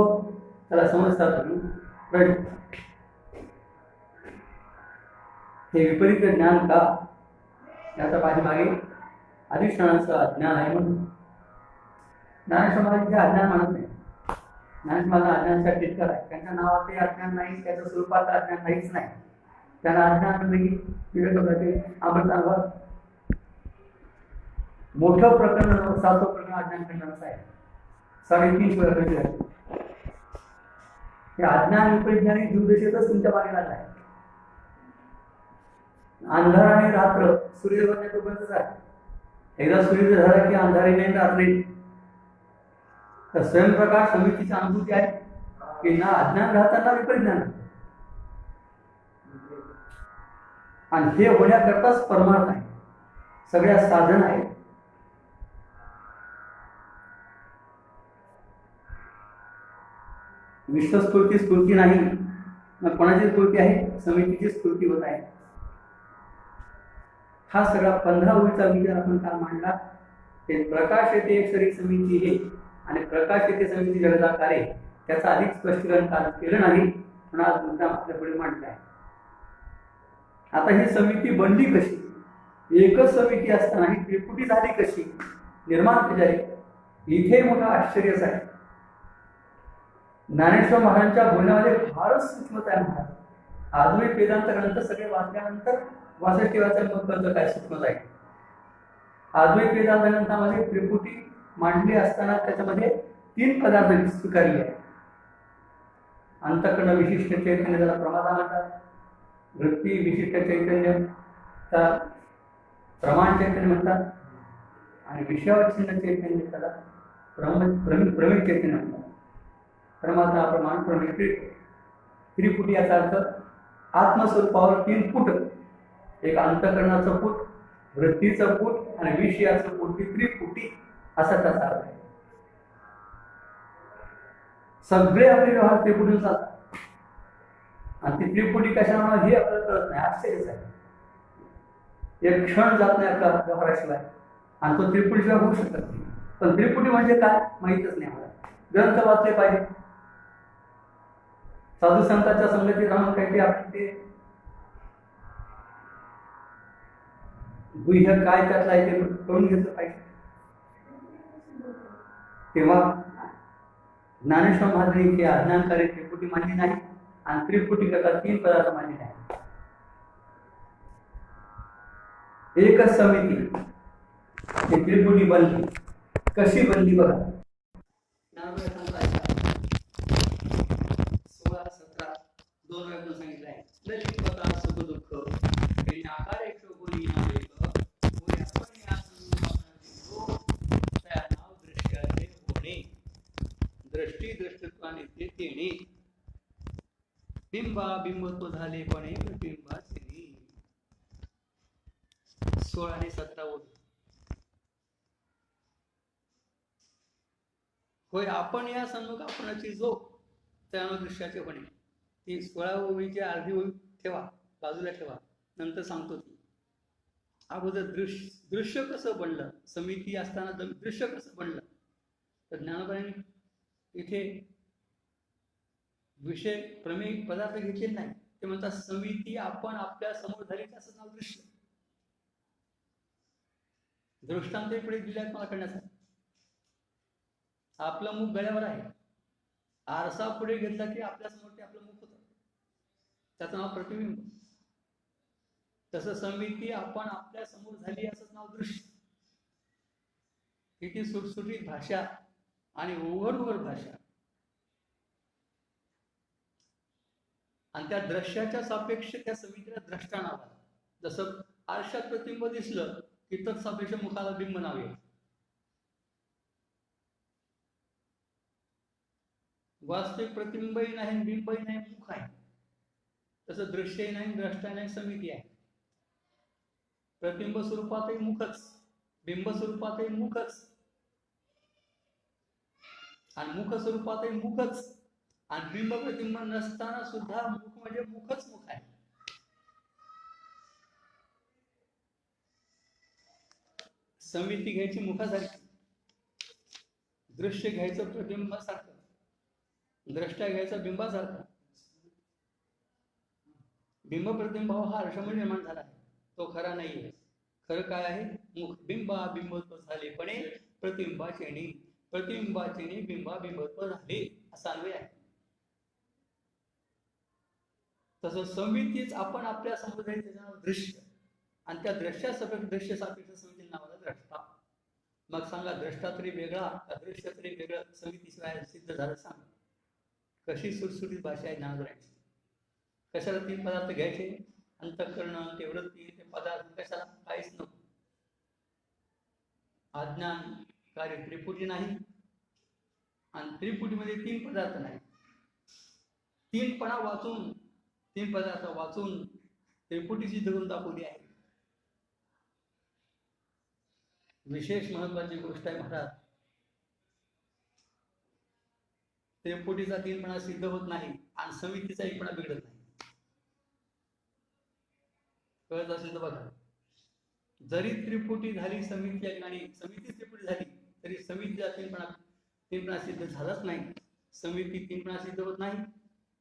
त्याला समजतात तुम्ही प्रश्न. हे विपरीत ज्ञान का, याचा पाठीमागे अधिष्ठानाचं अज्ञान आहे. म्हणून ज्ञानेश्वरांचे अज्ञान म्हणत नाही. ज्ञानेश्वरांना अज्ञानाचा टिटकर आहे. त्यांच्या नावात ते अज्ञान नाही, त्याच्या स्वरूपात अज्ञान नाहीच नाही. त्यांना अज्ञान म्हणजे विवेकाचे अमृतानुभव मोठं प्रकरण, 7वं प्रकरण अज्ञान खंडनाचं आहे. 3.5 वर्षाची आहे. हे अज्ञान विपरिज्ञानी जीवदशेतच तुमच्या मागे लागला आहे. अंधार आणि रात्र सूर्य बनण्यातोपर्यंतच आहे. एकदा सूर्य झाला की अंधारी नाही, रात्री. तर स्वयंप्रकाश समितीची अनुभूती आहे की ना अज्ञान राहताना विपरिज्ञान. आणि हे होण्याकरताच परमार्थ आहे, सगळ्या साधन आहे. विश्वस्फूर्ती स्फूर्ती नाही, मग कोणाची स्फूर्ती आहे, समितीची स्फूर्ती होत आहे. हा सगळा 15 ओळीचा विचार आपण काल मांडला. ते प्रकाश येते एक सरी समिती हे आणि प्रकाश येते समिती जगदाकारे, त्याचं अधिक स्पष्टीकरण काल केलं नाही, पण आज मुद्दा आपल्या पुढे मांडला आहे. आता ही समिती बनली कशी, एकच समिती असताना ही त्रिपुटी झाली कशी, निर्माण कशी झाली, इथे मोठं आश्चर्यच आहे. ज्ञानेश्वर महाराजांच्या बोलण्यामध्ये फारच सूक्ष्मता आहे. महाराज आधुनिक वेदांत ग्रंथ सगळे वाचल्यानंतर वासुदेवाचं मत कळतं काय सूक्ष्मता आहे. आधुनिक वेदांत ग्रंथामध्ये त्रिपुटी मांडली असताना त्याच्यामध्ये 3 पदार्थ स्वीकारले आहेत. अंतःकरण विशिष्ट चैतन्य त्याला प्रमादा म्हणतात. वृत्ती विशिष्ट चैतन्य त्याला प्रमाण चैतन्य म्हणतात. आणि विषयावच्छिन्न चैतन्य त्याला प्रमेय चैतन्य म्हणतात. प्रमाता प्रमाण प्रमेय त्रिपुटी याचा अर्थ आत्मस्वरूपावर 3 फूट, एक अंतःकरणाचं फूट, वृत्तीचं फूट आणि विषयाचं फूट, ही त्रिपुटी असा त्याचा अर्थ आहे. सगळे आपले व्यवहार त्रिपुटीतून चालतात. आणि ती त्रिपुटी कशामुळे हे आपल्याला कळत नाही. आश्चर्यच आहे. एक क्षण जात नाही आपल्या व्यवहाराशिवाय आणि तो त्रिपुटीशिवाय होऊ शकत नाही. पण त्रिपुटी म्हणजे काय माहीतच नाही मला. ग्रंथ वाचले पाहिजे, साधू संतांच्या संगतीत राहून काहीतरी आपण ते गुह्य काय त्यातला आहे ते कळून घेतलं पाहिजे. तेव्हा ज्ञानेश्वर महाराजांची अज्ञानकारी त्रिपुटी मानली नाही आणि त्रिपुटी करता 3 पदार्थ मानले नाही. एकच समिती ही त्रिपुटी बनली. कशी बनली बघा. 16-17 2 वेळा सांगितलं आहे. ललित पदार्थ सुख दुःख हे आकार एक बोली नावे कोणी आपण या संदर्भात त्या नाव दृश्याचे होणे, दृष्टी दृष्टत्वाने तेने बिंबा बिंबत्व झाले पण प्रतिबिंबाचे 16 आणि 17 ओळ. होय आपण या सन्मुख आपणाची जो त्या दृश्याचे होणे. ती 16 ओळीची अर्धी ओळ ठेवा, बाजूला ठेवा, नंतर सांगतो ती. अगोदर दृश्य कसं बनलं, समिती असताना दृश्य कसं बनलं. तर ज्ञानोबांनी इथे विषय प्रमेय पदार्थ घेतले नाही. ते म्हणतात समिती आपण आपल्या समोर झाली असं नाव दृश्य. दृष्टांत पुढे दिल्यात मला करण्यासाठी. आपलं मुख गळ्यावर आहे, आरसा पुढे घेतला की आपल्या समोर ते आपलं मुख होतं, त्याचं नाव प्रतिबिंब. तसं समिती आपण आपल्या समोर झाली असंच नाव दृश्य. किती सुटसुटीत भाषा आणि उघड भाषा. आणि त्या दृश्याच्या सापेक्ष त्या समितीला द्रष्टा नाव आलं. जसं आरशात प्रतिबिंब दिसलं की तत्सापेक्ष मुखाला बिंब नाव आहे. वास्तविक प्रतिबिंबही नाही, बिंबही नाही, मुख आहे. तसं दृश्यही नाही, द्रष्टा नाही, समिती आहे. प्रतिबिंब स्वरूपातही मुखच, बिंब स्वरूपातही मुखच, आणि मुख स्वरूपातही मुखच, आणि बिंब प्रतिबिंब नसताना सुद्धा मुख म्हणजे मुखच मुख आहे. समिती घ्यायची मुखासारखी, दृश्य घ्यायचं प्रतिबिंबासारखं, द्रष्टा घ्यायचा बिंबासारखा. बिंब प्रतिबिंब हा आरशामुळे निर्माण झाला आहे, तो खरा नाहीये. खरं काय आहे. मुख बिंबा बिंबत्व झाले पणे प्रतिबिंबाचे प्रतिबिंबाचे बिंबा बिंबत्व झाले असा अन्वय आहे. तसं समितीच आपण आपल्या समोर त्याचं दृश्य, आणि त्या दृश्यासपेक्ष दृश्य सापेक्ष समिती नावाला द्रष्टा. मग सांगा द्रष्टा तरी वेगळा का दृश्य तरी वेगळं समितीशिवाय सिद्ध झालं. सांगा कशी सुटसुटीत भाषा आहे ज्ञानोबांची. कशाला 3 पदार्थ घ्यायचे, अंतःकरण ते वृत्ती ते पदार्थ, कशाला काहीच नको. अज्ञान कार्य त्रिपुटी नाही आणि त्रिपुटीमध्ये 3 पदार्थ नाही. 3 पणा वाचून 3 पदार्थ वाचून त्रिपुटीची धरून दाखवली आहे. विशेष महत्वाची गोष्ट आहे महाराज. त्रिपुटीचा 3पणा सिद्ध होत नाही आणि समितीचा 1पणा बिघडत नाही. कळत असेल तर बघा. जरी त्रिपुटी झाली समिती आणि समिती त्रिपुटी झाली तरी समितीचा 3पणा सिद्ध झालाच नाही. समिती 3पणा सिद्ध होत नाही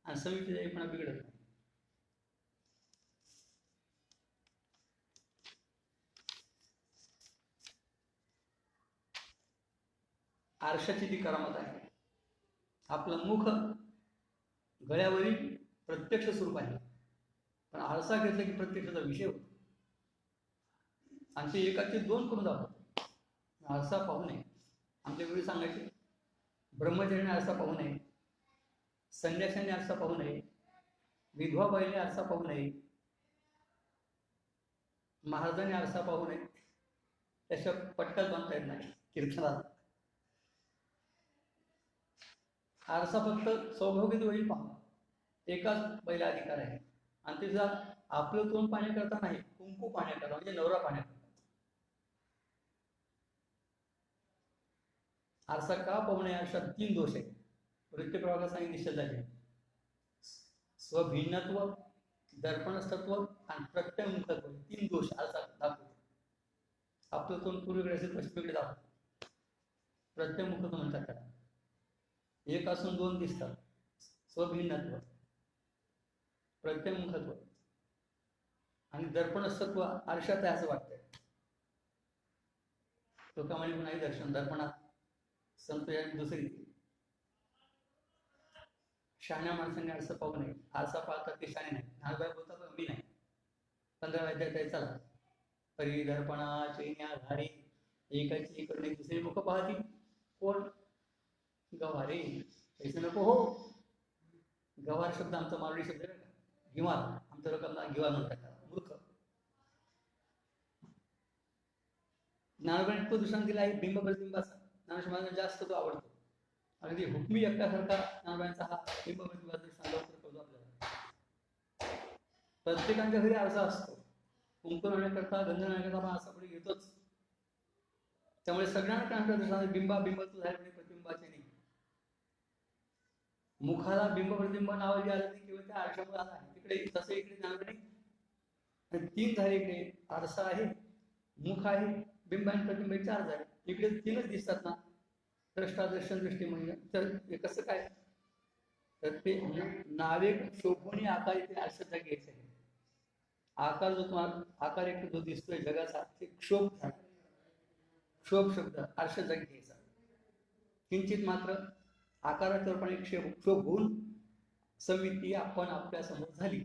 आणि समितीचा 1पणा बिघडत नाही. आरशाची ती करामत आहे. आपलं मुख गळ्यावरील प्रत्यक्ष स्वरूप आहे, पण आरसा घेतला की प्रत्यक्षाचा विषय होतो. आणि ते एकाचे 2 करून दाखवतो. आरसा पाहू नये. आमच्या वेळी सांगायचे ब्रह्मचर्याने आरसा पाहू नये. संन्याशाने आरसा पाहू नये, विधवा बाईने आरसा पाहू नये, महाराजांनी आरसा पाहू नये. त्याच्या पटकन बांधता येत नाही कीर्तनाला. आरसा फक्त सौभाग्य वेळी पाहा, एकाच बैला अधिकार आहे. आणि तिचा आपलं तोंड पाण्याकरता नाही, कुंकू पाण्याकरता, म्हणजे नवरा पाण्याकरता. आरसा का पाहू नये अशा 3 दोष आहेत. वृत्तीप्रभागात सांगितले निश्चित झाले. स्वभिन्नत्व, दर्पणस्तत्व आणि प्रत्ययमुखत्व, 3 दोष आरसा दाखवतो. आपलं तोंड पूर्वेकडे असेल पश्चिमेकडे दाखवतो. प्रत्ययमुखत्व म्हणतात त्याला. एक असून 2 दिसतात. स्वभिन्नत्व, प्रत्ययमुखत्व आणि दर्पणस्तत्व आरशात आहे असं वाटतंय. लोकांमध्ये नाही दर्शन दर्पणात संत यांनी दुसरी. शहाण्या माणसांनी आरसा पाहू नये. आरसा पाहतात ते शहाणे नाही. नागबाई बोलतात मी नाही. 15 वाद्यात चला परी दर्पणा चैन्या घारी एकाची इकडून एक दुसरी मुख पाहती. कोण? गवारे. पैसे नको हो. गवार शब्द आमचा मारडी शब्द आहे. गिवार आमच्या लोकांना गिवार म्हणतात. मूर्ख. ज्ञानोबांनी तो दृष्टांत दिला आहे बिंब प्रतिबिंबाचा. ज्ञानेश्वर महाराजांना जास्त तो आवडतो. अगदी हुकमी एकट्यासारखा ज्ञानोबांचा हा बिंब प्रतिबिंबाचा दृष्टांत करतो आपल्याला. प्रत्येकाच्या घरी आरसा असतो. कुंकू आणण्याकरता गंध आणण्याकरता आपण आरसा पुढे घेतोच. त्यामुळे सगळ्यांना काय दृष्टांत बिंबा बिंबत्व झाले प्रतिबिंबाचे नाही. मुखाला बिंब प्रतिबिंब नाव जे आलं ते केवळ त्या आरशामुळे आलं आहे. तिकडे तसं इकडे ज्ञानोबांनी 3 झाले. इकडे आरसा आहे, मुख आहे, बिंब आणि प्रतिबिंब 4 झाले. इकडे 3च दिसतात ना. द्रष्टा दर्शन दृष्टी म्हणजे तर हे कसं काय? तर ते नावे शोभून आकार इथे आरशाचा घ्यायचा आहे. आकार जो तुम्हाला आकार एक जो दिसतोय जगाचा ते क्षोभ झाला. क्षोभ शब्द आरशाचा घ्यायचा. किंचित मात्र आकाराच्या रूपाने क्षोभ होऊन समिती आपण आपल्या समोर झाली.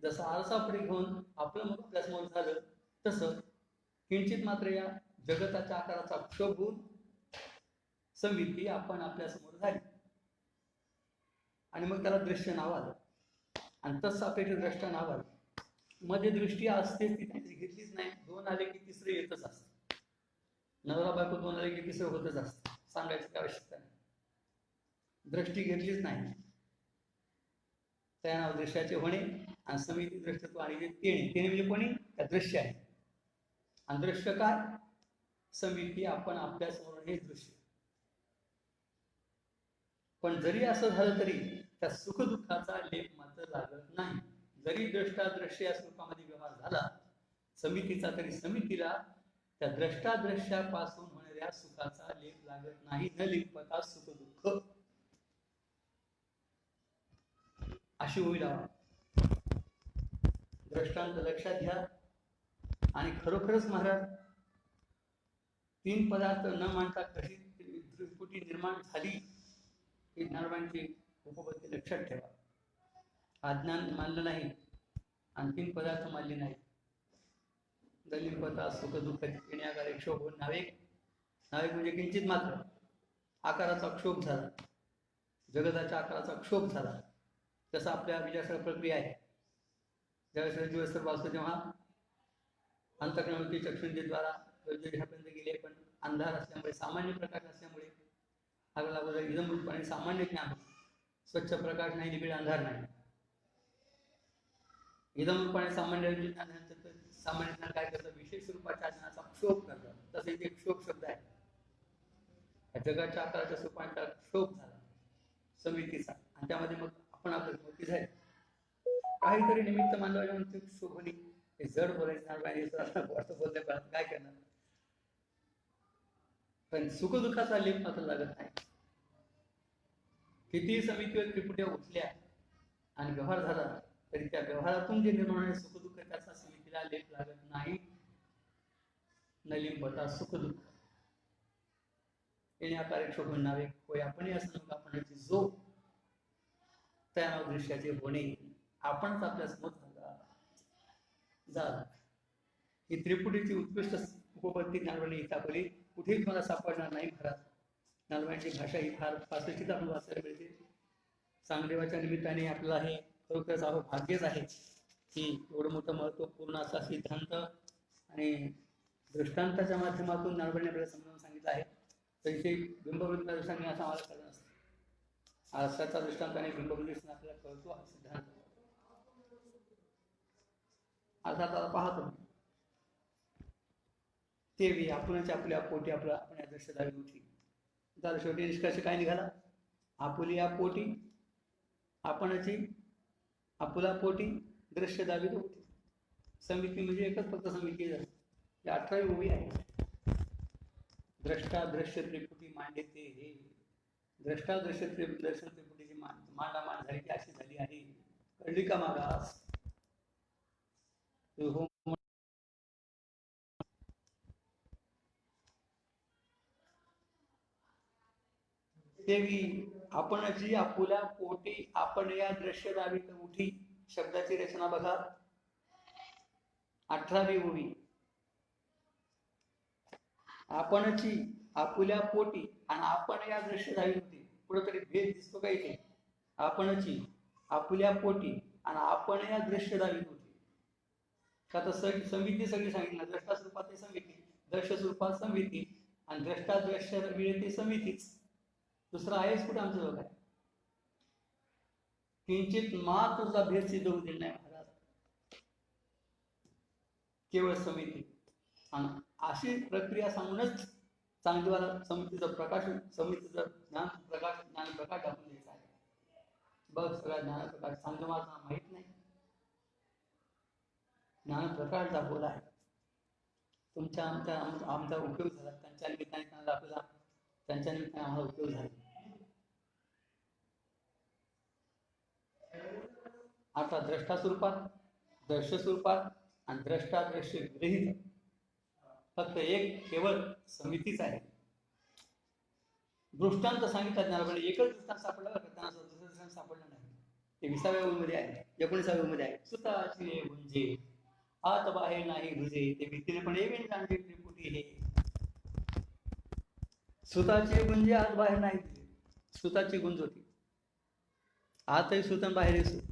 जसं आरसा पुढे घेऊन आपलं मुख आपल्या समोर झालं तसं किंचित मात्र या जगताच्या आकाराचा क्षोभ होऊन समिती आपण आपल्या समोर झाली. आणि मग त्याला दृश्य नाव आलं. आणि तसं अपेक्षा द्रष्टा नाव आलं. मध्ये दृष्टी असतेच ती त्यांची घेतलीच नाही. 2 आले की तिसरं येतच असतं. नवरा बायको 2 आले की तिसरं होतच असतं. सांगायची काय आवश्यकता नाही. दृष्टी घेतलीच नाही. त्या नाव दृश्याचे होणे आणि समिती दृष्टत्व आणि जे तेणे म्हणजे कोणी? त्या दृश्य आहे. आणि दृश्य काय? समिती आपण आपल्या समोर हे दृश्य. पण जरी असं झालं तरी त्या सुखदुःखाचा लेप मात्र लागत नाही. जरी दृष्टादृश्य या स्वरूपामध्ये व्यवहार झाला समितीचा तरी समितीला त्या द्रष्टादृश्यापासून होणाऱ्या सुखाचा लेप लागत नाही. न लिपता सुख दुःख अशी होईल. दृष्टांत लक्षात घ्या. आणि खरोखरच महाराज 3 पदार्थ न मांडता कशी त्रिपुटी निर्माण झाली ही ज्ञानोबांची उपपत्ती लक्षात ठेवा. अज्ञान मानलं नाही आणि 3 पदार्थ मानले नाही. दलिपता सुख दुःख येण्याकार क्षोभ होऊन नावेक म्हणजे किंचित मात्र आकाराचा क्षोभ झाला. जगताच्या आकाराचा क्षोभ झाला. जसं आपल्या विचारसर प्रक्रिया आहे. ज्यावेळेस दिवस वाचतो तेव्हा अंतःकरणावरती चक्षुंद्रीद्वारा ह्यापर्यंत गेले. पण अंधार असल्यामुळे सामान्य प्रकाश असल्यामुळे अगोदर एकदम रूपाने सामान्य ज्ञान, स्वच्छ प्रकाश नाही, निबिड अंधार नाही. एकदम रूपाने सामान्य ज्ञान सामान्य ज्ञान काय करतं? विशेष रूपाच्या ज्ञानाचा क्षोभ करतात. तसे एक क्षोभ शब्द आहे. जगाच्या आकाराच्या स्वरूपाचा क्षोभ झाला समितीचा. आणि त्यामध्ये मग आपण आपल्या मोठी झाली. काहीतरी निमित्त मानवाच्या शोभनी हे जड बोलायचं बोलल्या काय करणार? पण सुखदुःखाचा लेप मात्र लागत नाही. किती समितीवर त्रिपुट्या उठल्या आणि व्यवहार झाला तरी त्या व्यवहारातून जे निर्माण होणारे सुखदुःख त्याचा समितीला लेप लागत नाही. न लिंबता सुखदुःख येण्याकारे शोभून नावे होय आपण असं आपणाची जो त्या नाव दृश्याचे होणे आपणच आपल्या समोर झाला. ही त्रिपुटीची उत्कृष्ट उपपत्ती ज्ञानोबांनी इथापली. कुठेही मला सापडणार नाही. महाराज ज्ञानोबांची भाषा ही फार फारशीच आपण वाचायला मिळते. चांगदेवाच्या निमित्ताने आपल्याला हे खरोखरच भाग्यच आहे की एवढं मोठं महत्त्वपूर्ण असा सिद्धांत आणि दृष्टांताच्या माध्यमातून ज्ञानोबांनी आपल्याला समजावून सांगितलं आहे. तर इथे बिंबवृत्तीच्या दृष्टाने असं आम्हाला कळलं नसतं. आरशाचा दृष्टांत आणि बिंबवृत्तीने आपल्याला कळतो हा सिद्धांत. अर्थात आता पाहतो ते आपणच आपल्या पोटी आपला आपण या दृश्य दावी होती. तर शेवटी निष्कर्ष काय निघाला? आपुली या पोटी आपणची आपुला पोटी दृश्य दावी होती. समिती म्हणजे एकच फक्त समिती झाली. 18वी उभी आहे. द्रष्टा दृश्य त्रिपुटी मांडते हे द्रष्टा दृश्य दर्शन त्रिपुटीची मांडामांड झाली की अशी झाली आहे. कळली का मागास? देवी आपण जी आपुला पोटी आपण या दृश्य दावीत उठी शब्दाची रचना बघा. 18वी ओवी. आपणची आपुल्या पोटी आणि आपण या दृश्य दावीत होती. कुठेतरी भेद दिसतो का इथे? आपणची आपुल्या पोटी आणि आपण या दृश्य दावीत होती. का तर समिती सगळी सांगितलं. द्रष्टा स्वरूपात समिती, दृश्य स्वरूपात समिती आणि द्रष्टा दृश्य विरती समितीच. दुसरा आहेच कुठे आमचं बघा. किंचित मात्र भेद सिद्ध होऊ दिला नाही महाराज. केवळ समिती आणि अशी प्रक्रिया सांगूनच चांगदेवाला समितीचा प्रकाश, समितीचं ज्ञान प्रकाश दाखवून द्यायचा आहे. बघ सगळा ज्ञान प्रकाश चांगदेवाला माहित नाही. ज्ञान प्रकाश दाखवला आहे. तुमच्या आमचा उपयोग झाला. त्यांच्या निमित्ताने त्यांना दाखवला. त्यांच्या निमित्ताने आम्हाला उपयोग झाला. आता द्रष्टा स्वरूपात, दृश्य स्वरूपात आणि द्रष्टा दृश्य ग्रहित फक्त एक केवळ समितीच आहे. दृष्टांत सांगितलं ज्ञानोबाने. एकच दृष्टांत सापडला का? त्यांना दुसरं दृष्टांत सापडलं नाही. ते 20व्या ओळीमध्ये आहे, 19व्या मध्ये आहे. सुताची गुंजे आत बाहेर नाही भुजे ते भीतीने पण येवीन जाणते त्रिपुटी हे. सुताची गुंजे आत बाहेर नाही. सुताची गुंज होती. आतही सुत आणि बाहेरही सुत.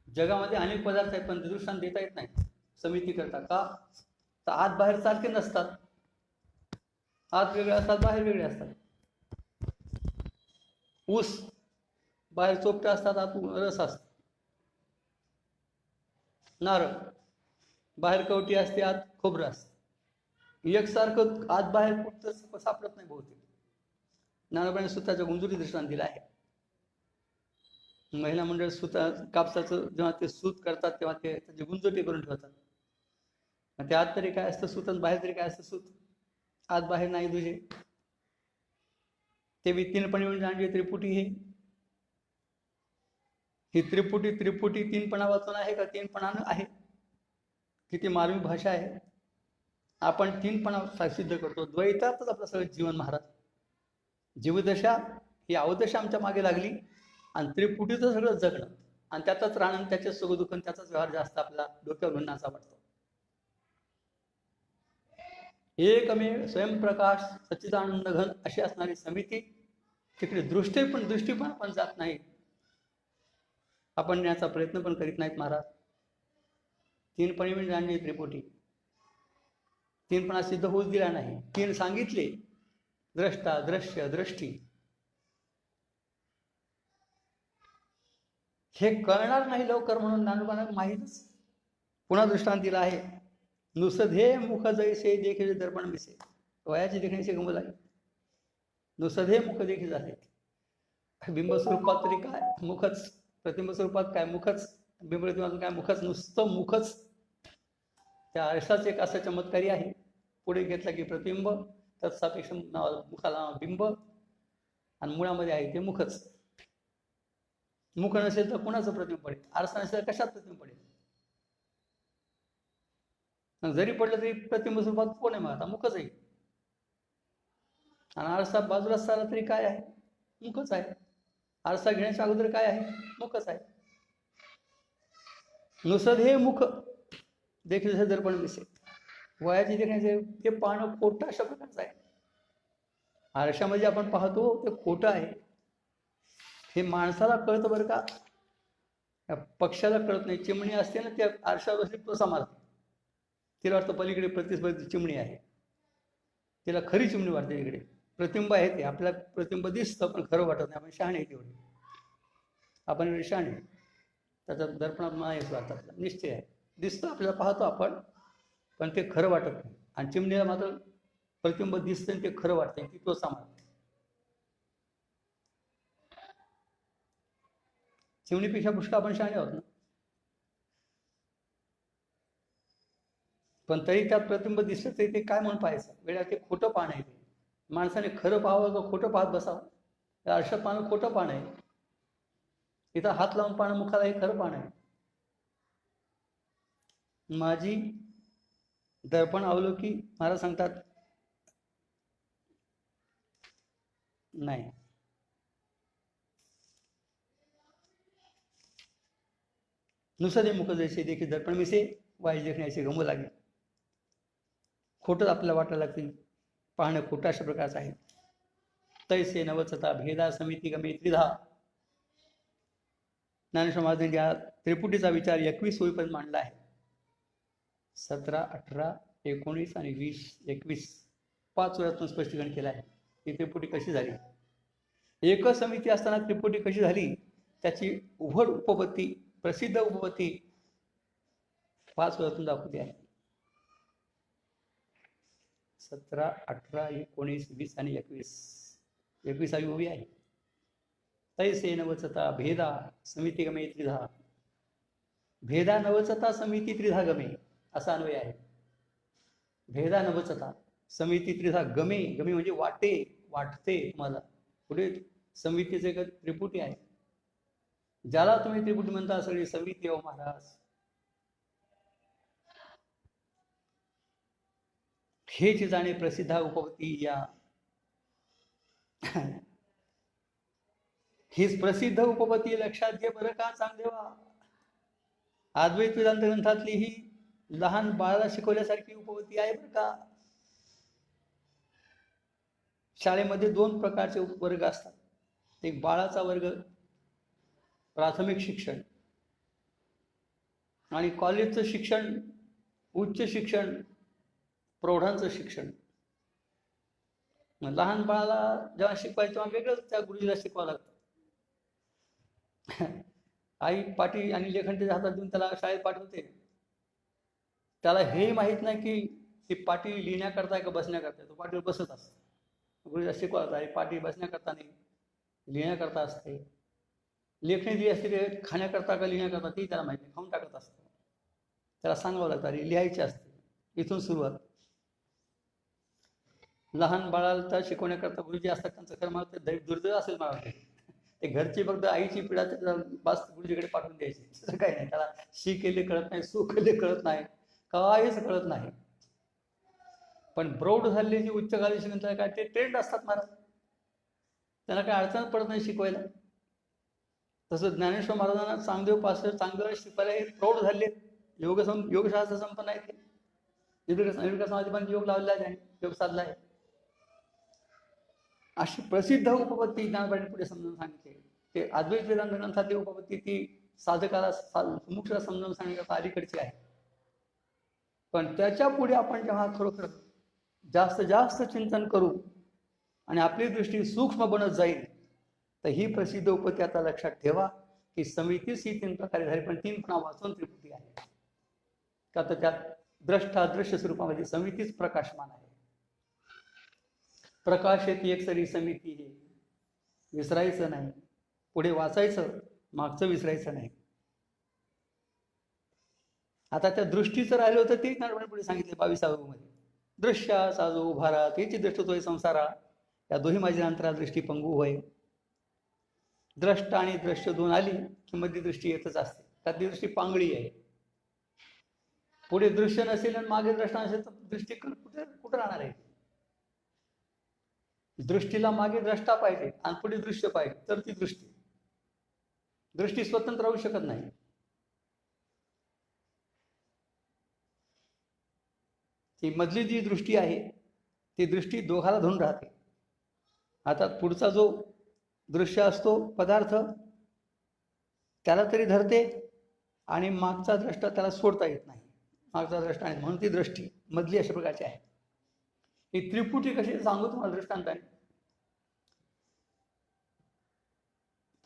जगामध्ये अनेक पदार्थ आहेत पण दृष्टांत देता येत नाही समिती करता. का तर आत बाहेर सारखे नसतात. आत वेगळे असतात, बाहेर वेगळे असतात. ऊस बाहेर चोपटे असतात, आत रस असतात. नारळ बाहेर कवटी असते, आत खोबरं असतं. एकसारखं आत बाहेर कुठं सापडत नाही बहुतेक. ज्ञानोबाने सुताच्या गुंजुरी दृष्टांत दिला आहे. महिला मंडळ सुता कापसाचं जेव्हा ते सूत करतात तेव्हा ते त्याची गुंजोटी करून ठेवतात. ते आत तरी काय असतं सूत आणि बाहेर तरी काय असतं सूत. आत बाहेर नाही दुजे ते बी तीनपणी म्हणजे आणली त्रिपुटी हे. ही त्रिपुटी तीनपणा वाचून आहे का? तीनपणानं आहे. किती मार्मिक भाषा आहे. आपण तीनपणा सिद्ध करतो. द्वैतातच आपलं सगळं जीवन महाराज. जीवदशा ही अवदशा आमच्या मागे लागली आणि त्रिपुटीचं सगळं जगणं आणि त्याचाच राहणं, त्याच्याच सुख दुःख, त्याचाच व्यवहार जास्त आपला डोक्यावर घेऊन असा वाटतो. एकमेव स्वयंप्रकाश सच्चिदानंद घन अशी असणारी समिती तिकडे दृष्टी पण जात नाही. आपण याचा प्रयत्न पण करीत नाहीत महाराज. तीनपणी म्हणजे आणली त्रिपुटी. तीनपणा सिद्ध होऊच दिला नाही. तीन सांगितले. द्रष्टा दृश्य दृष्टी हे कळणार नाही लवकर म्हणून ज्ञानोबांना माहीतच पुन्हा दृष्टांत दिला आहे. नुसधे मुख जैसे देखे दर्पण मिसे. वयाची देखण्याची गंमत आहे. नुसधे मुख देखी जाते. बिंब स्वरूपात तरी काय मुखच, प्रतिबिंब स्वरूपात काय मुखच, बिंब प्रतिबिंब काय मुखच, नुसतं मुखच. त्या आरशाच एक असा चमत्कारी आहे. पुढे घेतला की प्रतिबिंब, तत्सापेक्ष मुखाला बिंब आणि मुळामध्ये आहे ते मुखच. मुख नसेल तर कोणाचं प्रतिबिंब पडेल? आरसा नसेल तर कशात प्रतिबिंब पडेल? जरी पडलं तरी प्रतिबिंब स्वरूपात कोण आहे? मग आता मुखच आहे. आणि आरसा बाजूला सारा तरी काय आहे? मुखच आहे. आरसा घेण्याच्या अगोदर काय आहे? मुखच आहे. नुसत हे मुख देखील दर्पण दिसे. वयाची देखण्याचे ते पाहणं खोटं अशा प्रकारचं आहे. आरशामध्ये आपण पाहतो ते खोटं आहे. हे माणसाला कळतं बरं का, या पक्षाला कळत नाही. चिमणी असते ना, त्या आरशावर बसली तो मारते. तिला वाटतं पलीकडे प्रतिस्पर्धी चिमणी आहे, तिला खरी चिमणी वाटते. इकडे प्रतिबिंब आहे, ते आपल्याला प्रतिबिंब दिसतं पण खरं वाटत नाही. आपण शहाणे आहे तेवढे, आपण एवढे शहाणे. त्याचा दर्पणात नाही वाटत, निश्चय आहे, दिसतं आपल्याला, पाहतो आपण, पण ते खरं वाटत नाही. आणि चिमणीला मात्र प्रतिबिंब दिसतं आणि ते खरं वाटतं, ती तो मारते. चिमणीपेक्षा पुष्कळ आपण शहाणे आहोत ना. पण तरी त्यात प्रतिबिंब दिसलं तरी ते काय म्हणून पाहायचं, वेळा ते खोटं पाहणं आहे. ते माणसाने खरं पाहावं का खोटं पाहत बसावं? त्या आरशात पाहणं खोटं पाहणं आहे, इथं हात लावून पाहणं मुखाला हे खरं पाहणं आहे. माझी दर्पण अवलोकी महाराज सांगतात नाही. नुसते मुख जैसे देखील दर्पण मिसे वाईज देखण्याचे गमू लागेल. खोटं आपल्याला वाटायला लागतील, पाहणं खोटं अशा प्रकारचं आहे. तैसे नवचता भेदा समिती गमे त्रिधा. ज्ञानेश्वर महाराजांनी या त्रिपुटीचा विचार 21 होईपर्यंत मांडला आहे. 17, 18, 19 आणि 20, 21 5 वेळातून स्पष्टीकरण केलं आहे ही त्रिपुटी कशी झाली. एक समिती असताना त्रिपुटी कशी झाली त्याची उघड उपपत्ती, प्रसिद्ध उपपत्ती 5 वेळातून दाखवली आहे. 17, 18, 19, 20 आणि 21 उभी आहे. तैसे नवचता भेदा समिती गमे त्रिधा. भेदा नवचता समिती त्रिधा गमे असा अन्वय आहे. भेदा नवचता समिती त्रिधा गमे, गमे म्हणजे वाटते तुम्हाला. पुढे समितीचे एक त्रिपुटी आहे, ज्याला तुम्ही त्रिपुटी म्हणता सगळी समिती हो महाराज. हेच जाणे प्रसिद्ध उपपत्ती या. हीच प्रसिद्ध उपपत्ती लक्षात घे बरं का चांगदेवा. अद्वैत वेदांत ग्रंथातली ही लहान बाळाला शिकवल्यासारखी उपपत्ती आहे बरं का. शाळेमध्ये 2 प्रकारचे वर्ग असतात. एक बाळाचा वर्ग, प्राथमिक शिक्षण, आणि कॉलेजचं शिक्षण, उच्च शिक्षण, प्रौढांचं शिक्षण. लहान बाळाला जेव्हा शिकवायचं तेव्हा वेगळंच त्या गुरुजीला शिकवावं लागतं. आई पाटी आणि लेखन त्याच्या हातात देऊन त्याला शाळेत पाठवते. त्याला हे माहीत नाही की ती पाटी लिहिण्याकरता का बसण्याकरता. तो पाटीवर बसत असतो. गुरुजीला शिकवायचं आहे पाटी बसण्याकरता नाही, लिहिण्याकरता असते. लेखणी जी असते ते खाण्याकरता का लिहिण्याकरता ती त्याला माहिती नाही, खाऊन टाकत असते. त्याला सांगावं लागतं अरे लिहायची असते. इथून सुरुवात. लहान बाळाला तर शिकवण्याकरता गुरुजी असतात, त्यांचं कर्म दुर्दैव असेल मला वाटतं. ते घरची फक्त आईची पिढा बस गुरुजीकडे पाठवून द्यायची, तसं काही नाही. त्याला शी केले कळत नाही, सू केले कळत नाही, काहीच कळत नाही. पण प्रौढ झालेली जी उच्चकाली शिकवण काय ते ट्रेंड असतात महाराज, त्यांना काही अडचण पडत नाही शिकवायला. तसं ज्ञानेश्वर महाराजांना चांगदेव पासष्ट चांगदेव शिकवायला हे प्रौढ झाले. योगशास्त्र संपन्न आहे ते. निर्विकार समाधीपण योग लावलेला आहे, योग साधला आहे. अशी प्रसिद्ध उपपत्ती ज्ञानपाटील पुढे समजून सांगितले. ते अद्वैत वेदांत ग्रंथातली उपपत्ती ती साधकाला मुमुक्षुला समजून सांगण्याकरता अलीकडची आहे. पण त्याच्या पुढे आपण जेव्हा खरोखर जास्त चिंतन करू आणि आपली दृष्टी सूक्ष्म बनत जाईल तर ही प्रसिद्ध उपपत्ती आता लक्षात ठेवा की समितीच ही 3 प्रकारे झाली, पण 3 पुन्हा वाचून त्रिपुटी आहे. का तर त्यात दृष्ट स्वरूपामध्ये समितीच प्रकाशमान आहे. प्रकाशित एक सरी समिती हे विसरायचं नाही. पुढे वाचायचं, मागचं विसरायचं नाही. आता त्या दृष्टीचं राहिलं होतं ते पुढे सांगितले 22 मध्ये. दृश्या साजो उभारा तेची दृष्ट तोय संसारा, या दोही माझी अंतरा दृष्टी पंगू होय. द्रष्ट आणि दृश्य 2 आली की मध्ये दृष्टी येतच असते. त्यातली दृष्टी पांगळी आहे. पुढे दृश्य नसेल आणि मागे दृष्ट नसेल तर दृष्टी कुठे राहणार आहे. दृष्टीला मागे द्रष्टा पाहिजे आणि पुढे दृश्य पाहिजे, तर ती दृष्टी स्वतंत्र राहू शकत नाही. ती मधली जी दृष्टी आहे ती दृष्टी दोघाला धरून राहते. आता पुढचा जो दृश्य असतो पदार्थ, त्याला तरी धरते आणि मागचा द्रष्टा त्याला सोडता येत नाही. मागचा द्रष्टा नाही म्हणून ती दृष्टी मधली अशा प्रकारची आहे. ही त्रिपुटी कशी सांगू तुम्हाला दृष्टांताने.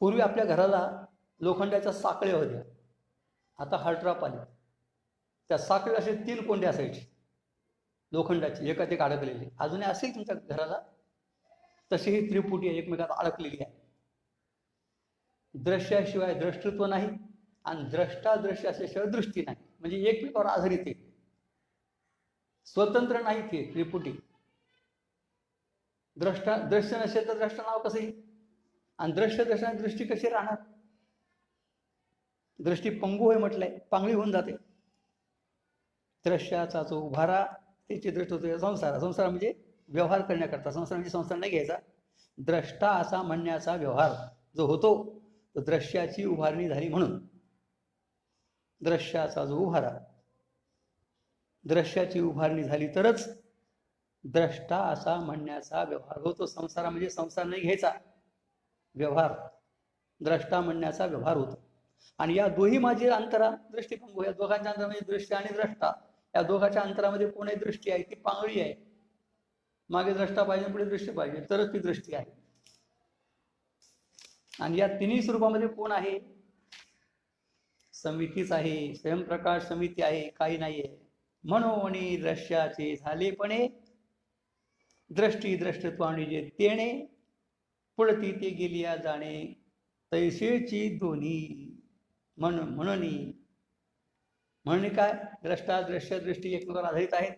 पूर्वी आपल्या घराला लोखंडाच्या साखळ्या होत्या, आता हार्डड्रॉप आले. त्या साखळी असे 3 कोंडे असायचे लोखंडाची, एकात एक अडकलेली. अजूनही असेल तुमच्या घराला तशी ही त्रिपुटी एकमेकात अडकलेली आहे. दृश्याशिवाय द्रष्टृत्व नाही आणि द्रष्टा दृश्य असल्याशिवाय दृष्टी नाही. म्हणजे एकमेकावर आधारित आहे, स्वतंत्र नाही ती त्रिपुटी. दृश्य नसेल तर द्रष्टा नाव कसं येईल आणि दृश्य दर्शनात दृष्टी कशी राहणार. दृष्टी पंगू होय म्हटलंय, पांगळी होऊन जाते. दृश्याचा जो उभारा त्याची दृष्टी होते संसार. संसार म्हणजे व्यवहार करण्याकरता. संसार म्हणजे संसार नाही घ्यायचा, द्रष्टा असा म्हणण्याचा व्यवहार जो होतो तो दृश्याची उभारणी झाली म्हणून. दृश्याचा जो उभारा, दृश्याची उभारणी झाली तरच द्रष्टा असा म्हणण्याचा व्यवहार होतो. संसार म्हणजे संसार नाही घ्यायचा, व्यवहार द्रष्टा म्हणण्याचा व्यवहार होतो. आणि या दोही माझे अंतरा दृष्टिपंगू, या दोघांच्या अंतरामध्ये दृश्य आणि द्रष्टा, या दोघांच्या अंतरामध्ये कोणती दृष्टी आहे ती पांगळी आहे. मागे द्रष्टा पाहिजे, पुढे दृश्य पाहिजे, तरच ती दृष्टी आहे. आणि या तिन्ही स्वरूपामध्ये कोण आहे? समितीच आहे, स्वयंप्रकाश समिती आहे, काही नाहीये. म्हणून दृश्याचे झालेपणे दृष्टी दृष्टत्वाने जे तेणे पुढती ते गेलिया जाणे तैसेची दोन्ही. म्हणून काय? द्रष्टा दृश्य दृष्टी एकमेकांवर आधारित आहेत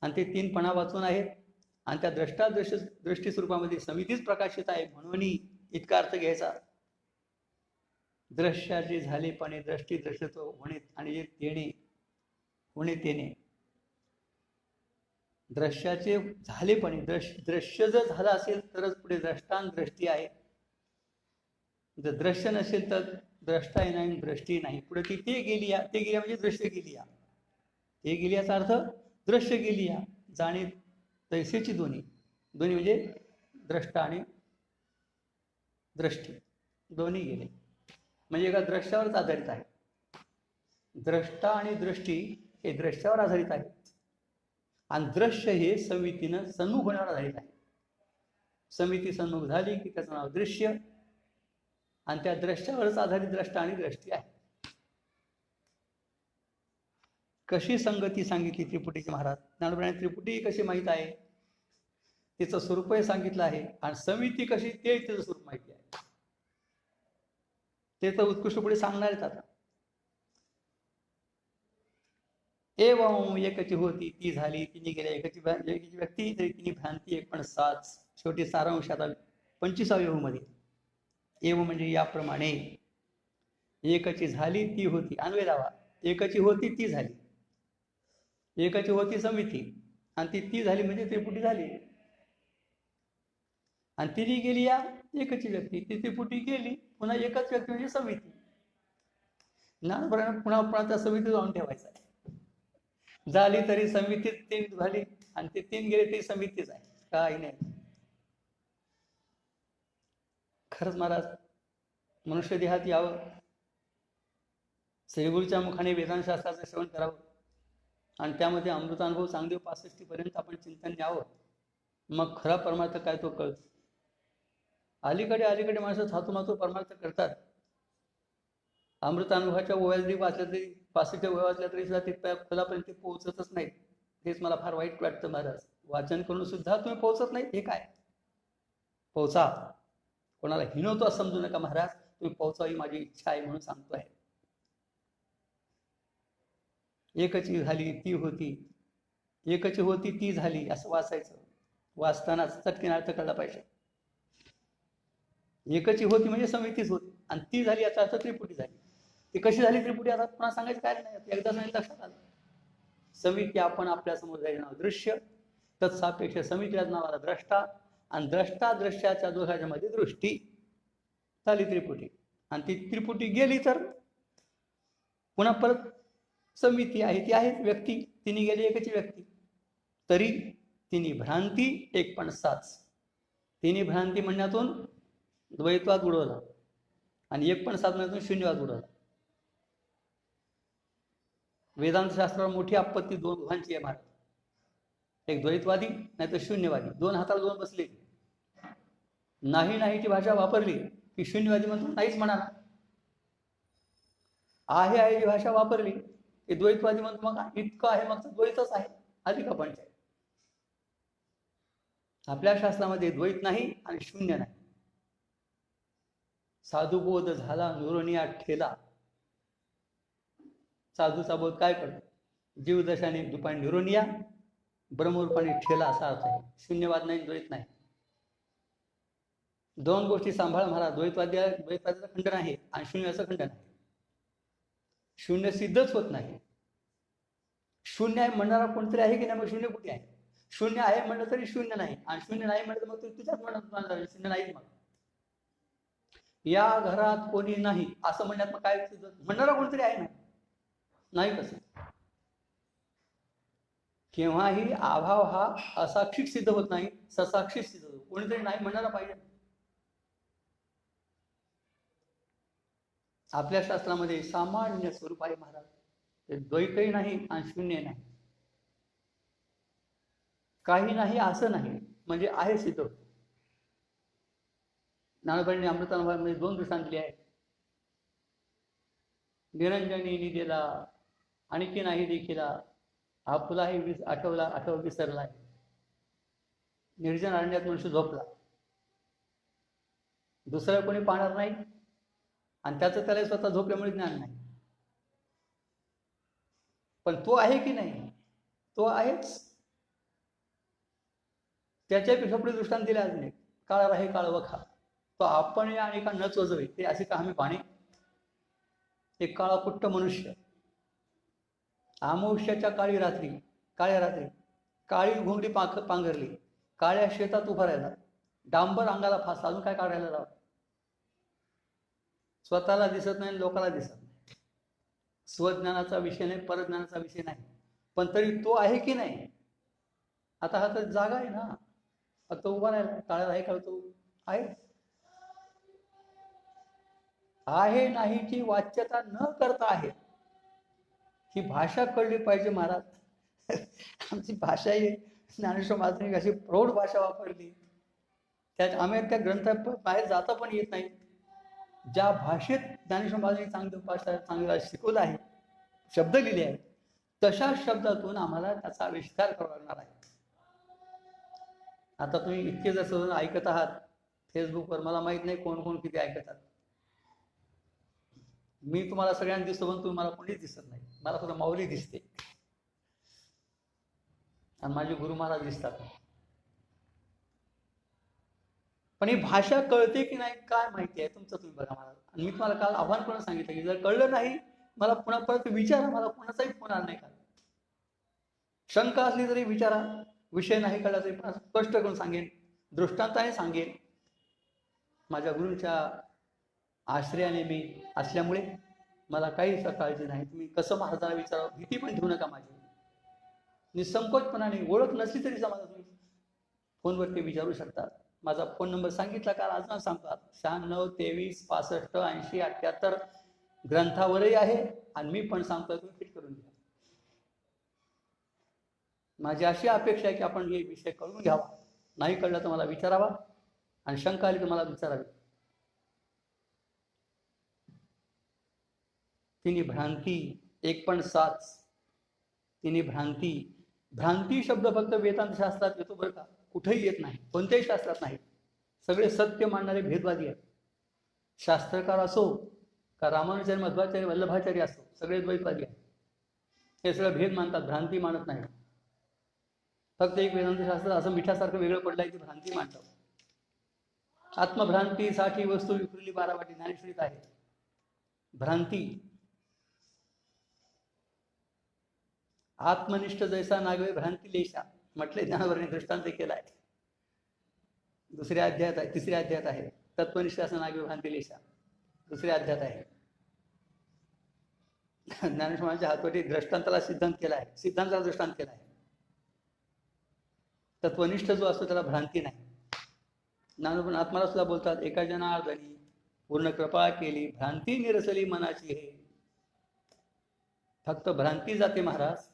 आणि ते 3 पणा वाचून आहेत. आणि त्या द्रष्टा दृष्टी स्वरूपामध्ये समितीच प्रकाशित आहे. म्हणून इतका अर्थ घ्यायचा. दृश्याचे झालेपणे दृष्टी दृष्टत्व होणे आणि जे तेणे होणे तेने. दृश्याचे झालेपणे दृश्य जर झालं असेल तरच पुढे द्रष्टान दृष्टी आहे. जर दृश्य नसेल तर द्रष्टा नाही, दृष्टी नाही. पुढे ते गेली म्हणजे दृश्य गेलिया. ते गेलियाचा अर्थ दृश्य गेलिया जाणे तैसेची दोन्ही. दोन्ही म्हणजे द्रष्टा आणि दृष्टी दोन्ही गेले, म्हणजे एका दृश्यावरच आधारित आहे. द्रष्टा आणि दृष्टी हे दृश्यावर आधारित आहे आणि दृश्य हे समितीनं सन्मुख होण्यावर आधारित आहे. समिती सन्मुख झाली की त्याचं नाव दृश्य आणि त्या दृश्यावरच आधारित द्रष्टा आणि दृष्टी आहे. कशी संगती सांगितली त्रिपुटीची महाराज ज्ञानोबाने. त्रिपुटी कशी माहीत आहे तिचं स्वरूपही सांगितलं आहे आणि समिती कशी ते तिचं स्वरूप माहिती आहे. ते तर उत्कृष्ट पुढे सांगणार आहेत. आता एवं एकची होती ती झाली तिने गेल्या एकाची व्यक्ती तरी तिने भ्रांती एक पण साच. शेवटी सारांश आता 25व्या मध्ये. एवं म्हणजे याप्रमाणे एकची झाली ती होती. अन्वय लावा. एकची होती ती झाली. एकची होती समिती आणि ती झाली म्हणजे त्रिपुटी झाली. आणि तिने गेली या एकची व्यक्ती, ती त्रिपुटी गेली, पुन्हा एकच व्यक्ती म्हणजे समिती. पुन्हा त्या समिती जाऊन ठेवायचं आहे. झाली तरी समितीत 3 झाली आणि ते 3 गेले तरी समितीच आहे, काही नाही. खरंच महाराज मनुष्य देहात यावं, श्रीगुरूच्या मुखाने वेदांतशास्त्राचं श्रवण करावं आणि त्यामध्ये अमृतानुभव चांगदेव 65 पर्यंत आपण चिंतन न्यावं. मग खरा परमार्थ काय तो कळतो. अलीकडे माणसं थातू परमार्थ करतात. अमृतानुभवाच्या ओव्या जरी वाचल्या तरी 65 ओव्या वाचल्या तरी सुद्धा तिथल्या खोलापर्यंत ते पोहोचतच नाहीत. हेच मला फार वाईट वाटतं महाराज. वाचन करून सुद्धा तुम्ही पोहोचत नाही, हे काय? पोहोचा. कोणाला हिनवतो असं समजू नका महाराज. तुम्ही पोहोचावी माझी इच्छा आहे म्हणून सांगतो आहे. एकची झाली ती होती, एकची होती ती झाली असं वाचायचं. वाचतानाच चटकीन अर्थ कळला पाहिजे. एकची होती म्हणजे समितीच होती आणि ती झाली याचा अर्थ त्रिपुटी झाली. ती कशी झाली त्रिपुटी आता पुन्हा सांगायचं काय नाही, एकदा सांगितलं लक्षात आलं. समिती आपण आपल्या समोर जायचं नाव दृश्य, तत्सापेक्ष समितीला नावाला द्रष्टा आणि द्रष्टा दृश्याच्या दोघांच्या मध्ये दृष्टी झाली त्रिपुटी. आणि ती त्रिपुटी गेली तर पुन्हा परत समिती आहे, ती आहे व्यक्ती. तिने गेली एकची व्यक्ती, तरी तिने भ्रांती एक पण साच. तिने भ्रांती म्हणण्यातून द्वैतवाद उडवला आणि एक पण साधनातून शून्यवाद उडवला. वेदांत शास्त्रावर मोठी आपत्ती दोघांची आहे महाराज. एक द्वैतवादी नाही तर शून्यवादी, दोन हाताला दोन बसले. नाही नाहीची भाषा वापरली की शून्यवादी म्हणतो नाहीच म्हणाला. आहे आहे भाषा वापरली की द्वैतवादी म्हणतो मग इतकं आहे मग द्वैतच आहे, आधी का पंचायत. आपल्या शास्त्रामध्ये द्वैत नाही आणि शून्य नाही. साधुबोध झाला नुरोनिया ठेला. साधूचा बोध काय करतो? जीवदशाने दुपारी नुरोनिया, ब्रह्मरूपाने ठेला असा अर्थ आहे. शून्यवाद नाही, द्वैत नाही. दोन गोष्टी सांभाळ महाराज. द्वैतवाद्याचं खंडन आहे आणि शून्याचं खंडन आहे. शून्य सिद्धच होत नाही. शून्य आहे म्हणणारा कोणतरी आहे की नाही? मग शून्य कुठे आहे? शून्य आहे म्हणलं तरी शून्य नाही, आणि शून्य नाही म्हणलं तर मग तुझ्याच म्हणत शून्य नाही. मग या घरात कोणी नाही असं म्हणण्यात मग काय? म्हणणारा कोणतरी आहे ना? नाही. कसं? केव्हाही अभाव हा असाक्षिक सिद्ध होत नाही, ससाक्षिक सिद्ध होतो. कोणीतरी नाही म्हणणारा पाहिजे. आपल्या शास्त्रामध्ये सामान्य स्वरूप आहे महाराज. ते द्वैतही नाही आणि शून्य नाही. काही नाही असं नाही म्हणजे आहे सिद्ध होतो. ज्ञानोबांनी अमृतानुभवामध्ये दोन दृष्टांत दिले आहेत. निरंजनी निधेला आणखी नाही देखीला, हा फुलाही आठव विसरलाय. निर्जन अरण्यात मनुष्य झोपला, दुसरं कोणी पाहणार नाही आणि त्याचं त्याला स्वतः झोपल्यामुळे ज्ञान नाही. पण तो आहे की नाही? तो आहेच. त्याच्यापेक्षा पुढे दृष्टांत दिले अजून एक. काळ राही काळ वखा, तो आपण आणि का न चोजवे ते असे का आम्ही पाणी. एक काळाकुट्ट मनुष्य अमावस्याच्या काळ्या रात्री काळी घोंगडी पांघरली, काळ्या शेतात उभा राहिला, डांबर अंगाला फासला, अजून काय काढायला लाव. स्वतःला दिसत नाही, लोकांना दिसत नाही. स्वज्ञानाचा विषय नाही, परज्ञानाचा विषय नाही. पण तरी तो आहे की नाही? आता हा तर जागा आहे ना. फक्त उभा राहिला, काळ्या राही काळ तो आहे. आहे नाहीची वाच्यता न करता आहे. ही भाषा कळली पाहिजे महाराज. आमची भाषा ही ज्ञानेश्वर महाराजांनी अशी प्रौढ भाषा वापरली, त्यात आम्ही त्या ग्रंथ बाहेर जाता पण येत नाही. ज्या भाषेत ज्ञानेश्वर महाराजांनी चांगलं शिकवलं आहे, शब्द लिहिले आहेत, तशा शब्दातून आम्हाला त्याचा आविष्कार करावा लागणार आहे. आता तुम्ही इतके जसं ऐकत आहात फेसबुकवर, मला माहित नाही कोण कोण किती ऐकतात. मी तुम्हाला सगळ्यांना दिसतो पण तुम्ही मला कोणीच दिसत नाही. मला फक्त माऊली दिसते आणि माझे गुरु महाराज दिसतात. पण ही भाषा कळते की नाही काय माहिती आहे तुमचं, तुम्ही बघा महाराज. आणि मी तुम्हाला काल आव्हान करून सांगितलं की जर कळलं नाही मला पुन्हा परत विचारा. मला कोणाचाही फोन आला नाही का. शंका असली तरी विचारा. विषय नाही कळला तरी पण स्पष्ट करून सांगेन, दृष्टांताने सांगेन. माझ्या गुरूंच्या आश्रयाने मी असल्यामुळे मला काही काळजी नाही. तुम्ही कसं महाराजांना विचारा, भीती पण ठेवू नका. माझी निसंकोचपणाने, ओळख नसली तरी समाजा तुम्ही फोनवरती विचारू शकता. माझा फोन नंबर सांगितला का? अजून सांगतात 96 23 65 80 78. ग्रंथावरही आहे आणि मी पण सांगतो, तुम्ही फिट करून घ्या. माझी अशी अपेक्षा आहे की आपण हे विषय कळून घ्यावा. नाही कळलं तर मला विचारावा आणि शंका आली तर मला विचारावी. तिने भ्रांती एक पण साच. तिने भ्रांती शब्द फक्त वेदांत शास्त्रात येतो बरं का, कुठेही येत नाही, कोणत्याही शास्त्रात नाही. सगळे सत्य मानणारे भेदवादी आहेत. शास्त्रकार असो का रामानुजाचार्य, मध्वाचार्य, वल्लभाचार्य असो, सगळे द्वैतवादी आहेत. हे सगळं भेद मानतात, भ्रांती मानत नाही. फक्त एक वेदांत शास्त्र असं मिठासारखं वेगळं पडलंय की भ्रांती मानतात. आत्मभ्रांतीसाठी वस्तू विखुरली 12 वाटी ज्ञानेश्वरीत आहे. भ्रांती आत्मनिष्ठ जैसा नागवे भ्रांती लेशा म्हटले ज्ञानोबांनी दृष्टांत केलाय. दुसऱ्या अध्यायात आहे, तिसऱ्या अध्यायात आहे. तत्वनिष्ठ असं नागवे भ्रांती लेशा दुसऱ्या अध्यायात आहे. ज्ञानेश्वरांच्या हातवटी दृष्टांताला सिद्धांत केला आहे, सिद्धांताला दृष्टांत केला आहे. तत्वनिष्ठ जो असतो त्याला भ्रांती नाही. ज्ञानोबा आत्माला सुद्धा बोलतात, एका जनार्दनी पूर्ण कृपा केली, भ्रांती निरसली मनाची हे. फक्त भ्रांती जाते महाराज,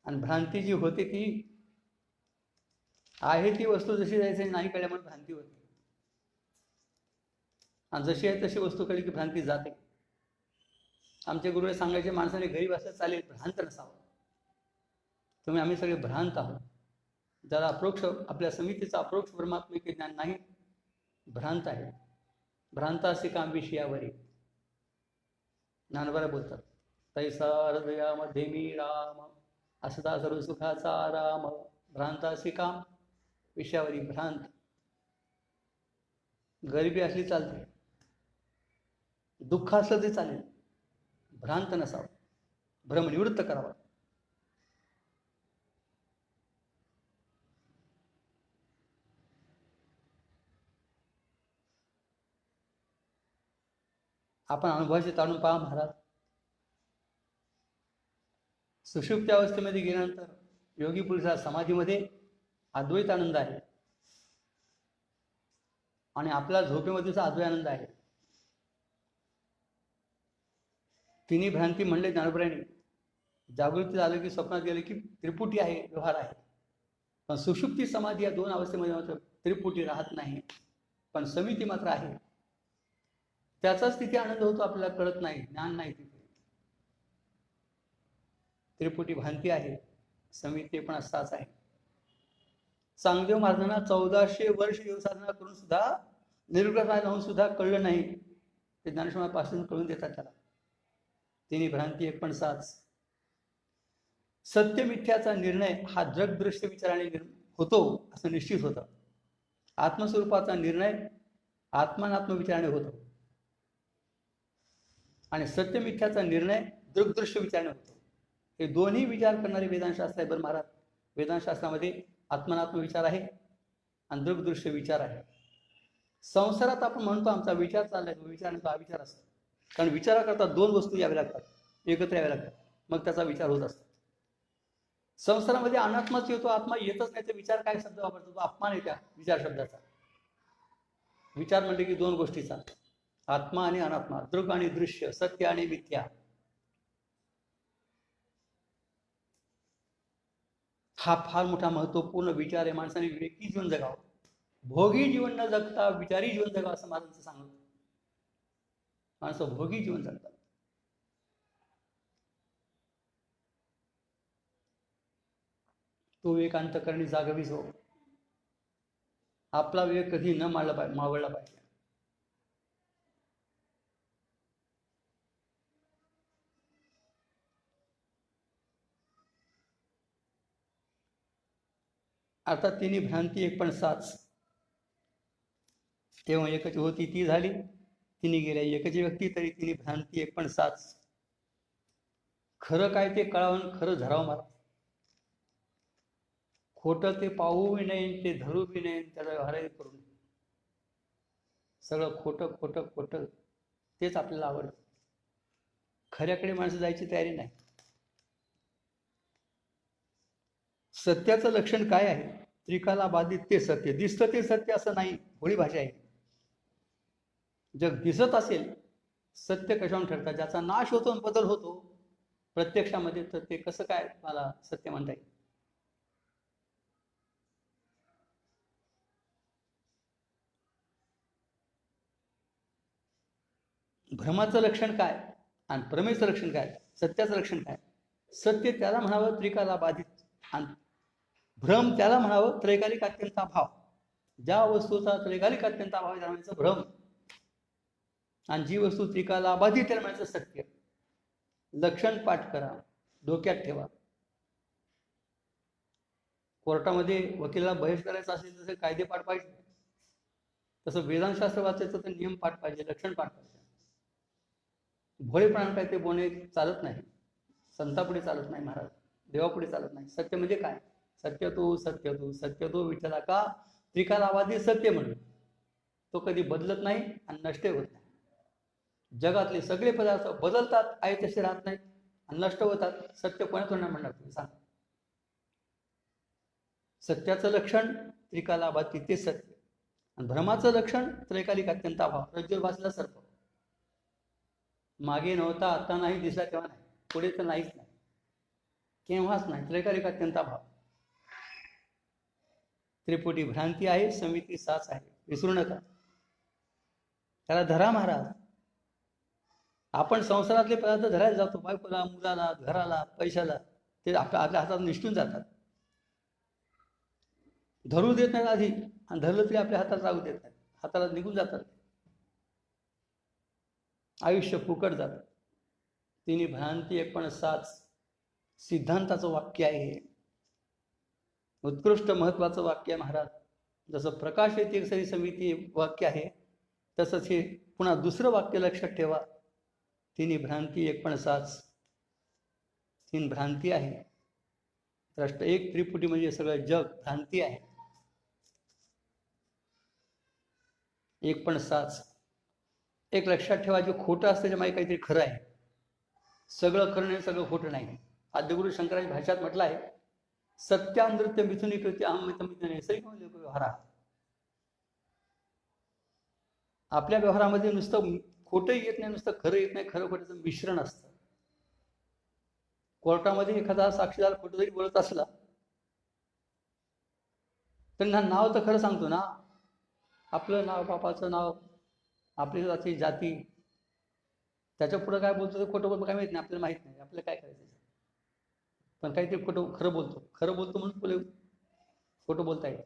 आणि भ्रांती जी होते ती आहे ती वस्तू जशी जायची नाही कळल्यामुळे भ्रांती होते, आणि जशी आहे तशी वस्तू कळली की भ्रांती जाते. आमचे गुरुने सांगायचे, माणसाने गरीब असं चालेल, भ्रांत नसावं. तुम्ही आम्ही सगळे भ्रांत आहोत. ज्याला अप्रोक्ष आपल्या समितीचा अप्रोक्ष परमात्मिक ज्ञान नाही, भ्रांत आहे. भ्रांत असे काम विषयावरी. ज्ञानोबा बोलतात, तैसा हृदयामध्ये मी राम, असता सर्व सुखाचा राम. भ्रांत असे काम विषयावरी, भ्रांत. गरिबी असली चालते, दुःख असलं ते चालेल, भ्रांत नसावं, भ्रम निवृत्त करावा. आपण अनुभवाचे ताणून पहा महाराज. सुषुप्त अवस्थेमध्ये गेल्यानंतर योगी पुरुषाला समाधीमध्ये अद्वैत आनंद आहे, आणि आपला झोपेमध्येचा अद्वैत आनंद आहे. तिन्ही भ्रांती म्हणले ज्ञानोबरांनी. जागृती झालं की स्वप्नात गेलं की त्रिपुटी आहे, व्यवहार आहे. पण सुषुप्ती समाधी या दोन अवस्थेमध्ये मात्र त्रिपुटी राहत नाही, पण समिती मात्र आहे. त्याचाच तिथे आनंद होतो, आपल्याला कळत नाही, ज्ञान नाही तिथे. त्रिपुटी भ्रांती आहे, समिती पण असाच आहे. चांगदेव महाराजांना 1400 वर्ष योग साधना करून सुद्धा निर्विकार राहून सुद्धा कळलं नाही. ते ज्ञानेश्वरापासून कळून देतात त्याला. तिन्ही भ्रांती एक पण साच. सत्य मिथ्याचा निर्णय हा जगदृश्य विचाराने होतो असं निश्चित होतं. आत्मस्वरूपाचा निर्णय आत्मानात्म विचाराने होतो, आणि सत्य मिथ्याचा निर्णय दृग्दृश्य विचाराने होतो. हे दोन्ही विचार करणारे वेदांतशास्त्र आहे बरं महाराज. वेदांतशास्त्रामध्ये आत्मनात्म विचार आहे आणि दृग्दृश्य विचार आहे. संसारात आपण म्हणतो आमचा विचार चाललाय, तो विचार आणि तो अविचार असतो. कारण विचाराकरता दोन वस्तू याव्या लागतात, एकत्र याव्या लागतात, मग त्याचा विचार होत असतो. संसारामध्ये अनात्माच येतो, आत्मा येतच नाही, तर विचार काय शब्द वापरतो, तो अपमान आहे त्या विचार शब्दाचा. विचार म्हणजे की दोन गोष्टीचा, आत्मा आणि अनात्मा, दृग आणि दृश्य, सत्य आणि मिथ्या. हा फार मोठा महत्वपूर्ण विचार आहे. माणसाने विवेकी जीवन जगावं, भोगी जीवन न जगता विचारी जीवन जगावं असं महाराजांचं सांगत. माणसं भोगी जीवन जगतात. तो विवेक अंतःकरणी जागवीच हो. आपला विवेक कधी न मावळला पाहिजे. आता तिन्ही भ्रांती एक पण साच. तेव्हा एकच होती ती झाली, तिने गेल्या एकच व्यक्ती, तरी तिन्ही भ्रांती एक पण साच. खरं काय ते कळावून खरं धरावं मला. खोटं ते पाहू बी नाही, ते धरू बी नाही, त्याचा व्यवहारही करू नये. सगळं खोटं खोटं खोटं तेच आपल्याला आवडतं. खऱ्याकडे माणसं जायची तयारी नाही. सत्याचं लक्षण काय आहे? त्रिकाला बाधित ते सत्य, दिसतं ते सत्य असं नाही, भोळी भाषा आहे. जग दिसत असेल, सत्य कशावरून ठरतात? ज्याचा नाश होतो आणि बदल होतो प्रत्यक्षामध्ये, तर ते कसं काय मला सत्य म्हणता येईल? भ्रमाचं लक्षण काय आणि प्रमेयचं लक्षण काय? सत्याचं लक्षण काय? सत्य त्याला म्हणावं त्रिकाला बाधित, आणि भ्रम त्याला म्हणावं त्रैकालिक अत्यंत अभाव. ज्या वस्तूचा त्रैकालिक अत्यंत अभाव त्याला म्हणायचं भ्रम, आणि जी वस्तू त्रिकाला अबाधित त्याला म्हणायचं सत्य. लक्षण पाठ करा, डोक्यात ठेवा. कोर्टामध्ये वकिलाला बहस करायचं असेल तसं कायदे पाठ पाहिजे, तसं वेदांतशास्त्र वाचायचं तर नियम पाठ पाहिजे, लक्षण पाठ पाहिजे. भोळेपणा काय ते बोलणे चालत नाही. संतापुढे चालत नाही महाराज, देवापुढे चालत नाही. सत्य म्हणजे काय? सत्य तो सत्य तो सत्य तो विठ्ठला का त्रिकालाबाधित सत्य म्हणून. तो कधी बदलत नाही आणि नष्ट होत नाही. जगातले सगळे पदार्थ बदलतात, आहे तसे राहत नाहीत आणि नष्ट होतात. सत्य कोणाच होणार म्हणणार तुम्ही सांगा? सत्याचं लक्षण त्रिकालाबाधी ते सत्य, आणि भ्रमाचं लक्षण त्रैकालिक अत्यंताभाव, रज्जू भासला सर्प. मागे नव्हता, आता नाही, दिसला तेव्हा नाही, पुढे तर नाहीच नाही, केव्हाच नाही, त्रैकालिक अत्यंताभाव. त्रिपुटी भ्रांती आहे, समिती साच आहे, विसरू नका. त्याला धरा महाराज. आपण संसारातले पदार्थ धरायला जातो, बायकोला, मुलाला, घराला, पैशाला, ते आपल्या हातात निष्ठून जातात. धरू देत नाहीत आधी, आणि धरलं तरी आपल्या हातात राहू देत नाहीत, हाताला निघून जातात. आयुष्य फुकट जातं. तिने भ्रांती एक पण साच सिद्धांताचं वाक्य आहे हे. उत्कृष्ट महत्वाचं वाक्य आहे महाराज. जसं प्रकाश येते एक सरी समिती वाक्य आहे, तसंच हे पुन्हा दुसरं वाक्य लक्षात ठेवा. तिने भ्रांती एक पण साच. तीन भ्रांती आहे. द्रष्ट एक त्रिपुटी म्हणजे सगळं जग भ्रांती आहे. एक पण साच. एक लक्षात ठेवा, जे खोटं असतं त्याच्या मागे काहीतरी खरं आहे. सगळं खरं नाही, सगळं खोटं नाही. आद्यगुरु शंकराच्या भाषात म्हटलं आहे, सत्यानृत्य मिथुनी कृती अहमितमिथुने सैकम लोक व्यवहारा. आपल्या व्यवहारामध्ये नुसतं खोटंही येत नाही, नुसतं खरं येत नाही, खरं खोटंचं मिश्रण असतं. कोर्टामध्ये एखादा साक्षीदार खोटं जरी बोलत असला तर नाव तर खरं सांगतो ना, आपलं नाव, बापाचं नाव, आपली जाती, त्याच्या पुढं काय बोलतो ते खोटं बोलतो काय माहित नाही, आपल्याला माहित नाही, आपल्याला काय करायचं. पण काहीतरी खोटं खरं बोलतो म्हणून बोले खोटं बोलता येईल.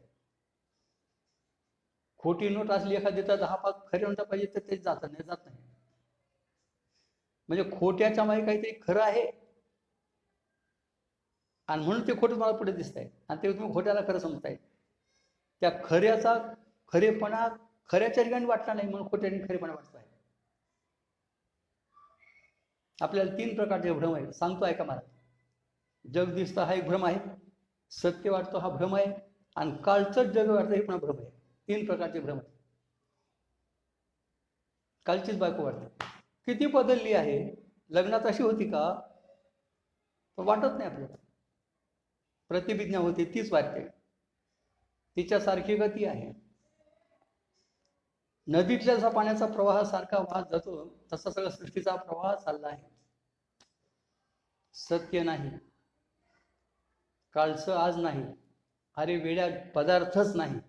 खोटी नोट असली एखादी तर 10 खरे म्हणता पाहिजे तर ते जात नाही. म्हणजे खोट्याच्या मागे काहीतरी खरं आहे, आणि म्हणून ते खोटं मला पुढे दिसत आहे, आणि ते तुम्ही खोट्याला खरं समजताय. त्या खऱ्याचा खरेपणा खऱ्याच्या ठिकाणी वाटला नाही, म्हणून खोट्या ठिकाणी खरेपणा वाटतो आहे. आपल्याला 3 प्रकारचे भ्रम आहे, सांगतो ऐका मला. जग दिसतं हा एक भ्रम आहे, सत्य वाटतो हा भ्रम आहे, आणि कालचंच जग वाटतं हे पण भ्रम आहे. 3 प्रकारचे भ्रम आहे. कालचीच बायको वाटते, किती बदलली आहे, लग्नात अशी होती का, पण वाटत नाही आपल्याला. प्रतिभिज्ञा होती तीच वाटते, तिच्यासारखी गती आहे. नदीतल्या जसा पाण्याचा प्रवाह सारखा वाहत जातो, तसा सगळा सृष्टीचा प्रवाह चालला आहे. सत्य नाही, कालचं आज नाही, अरे वेड्या पदार्थच नाही.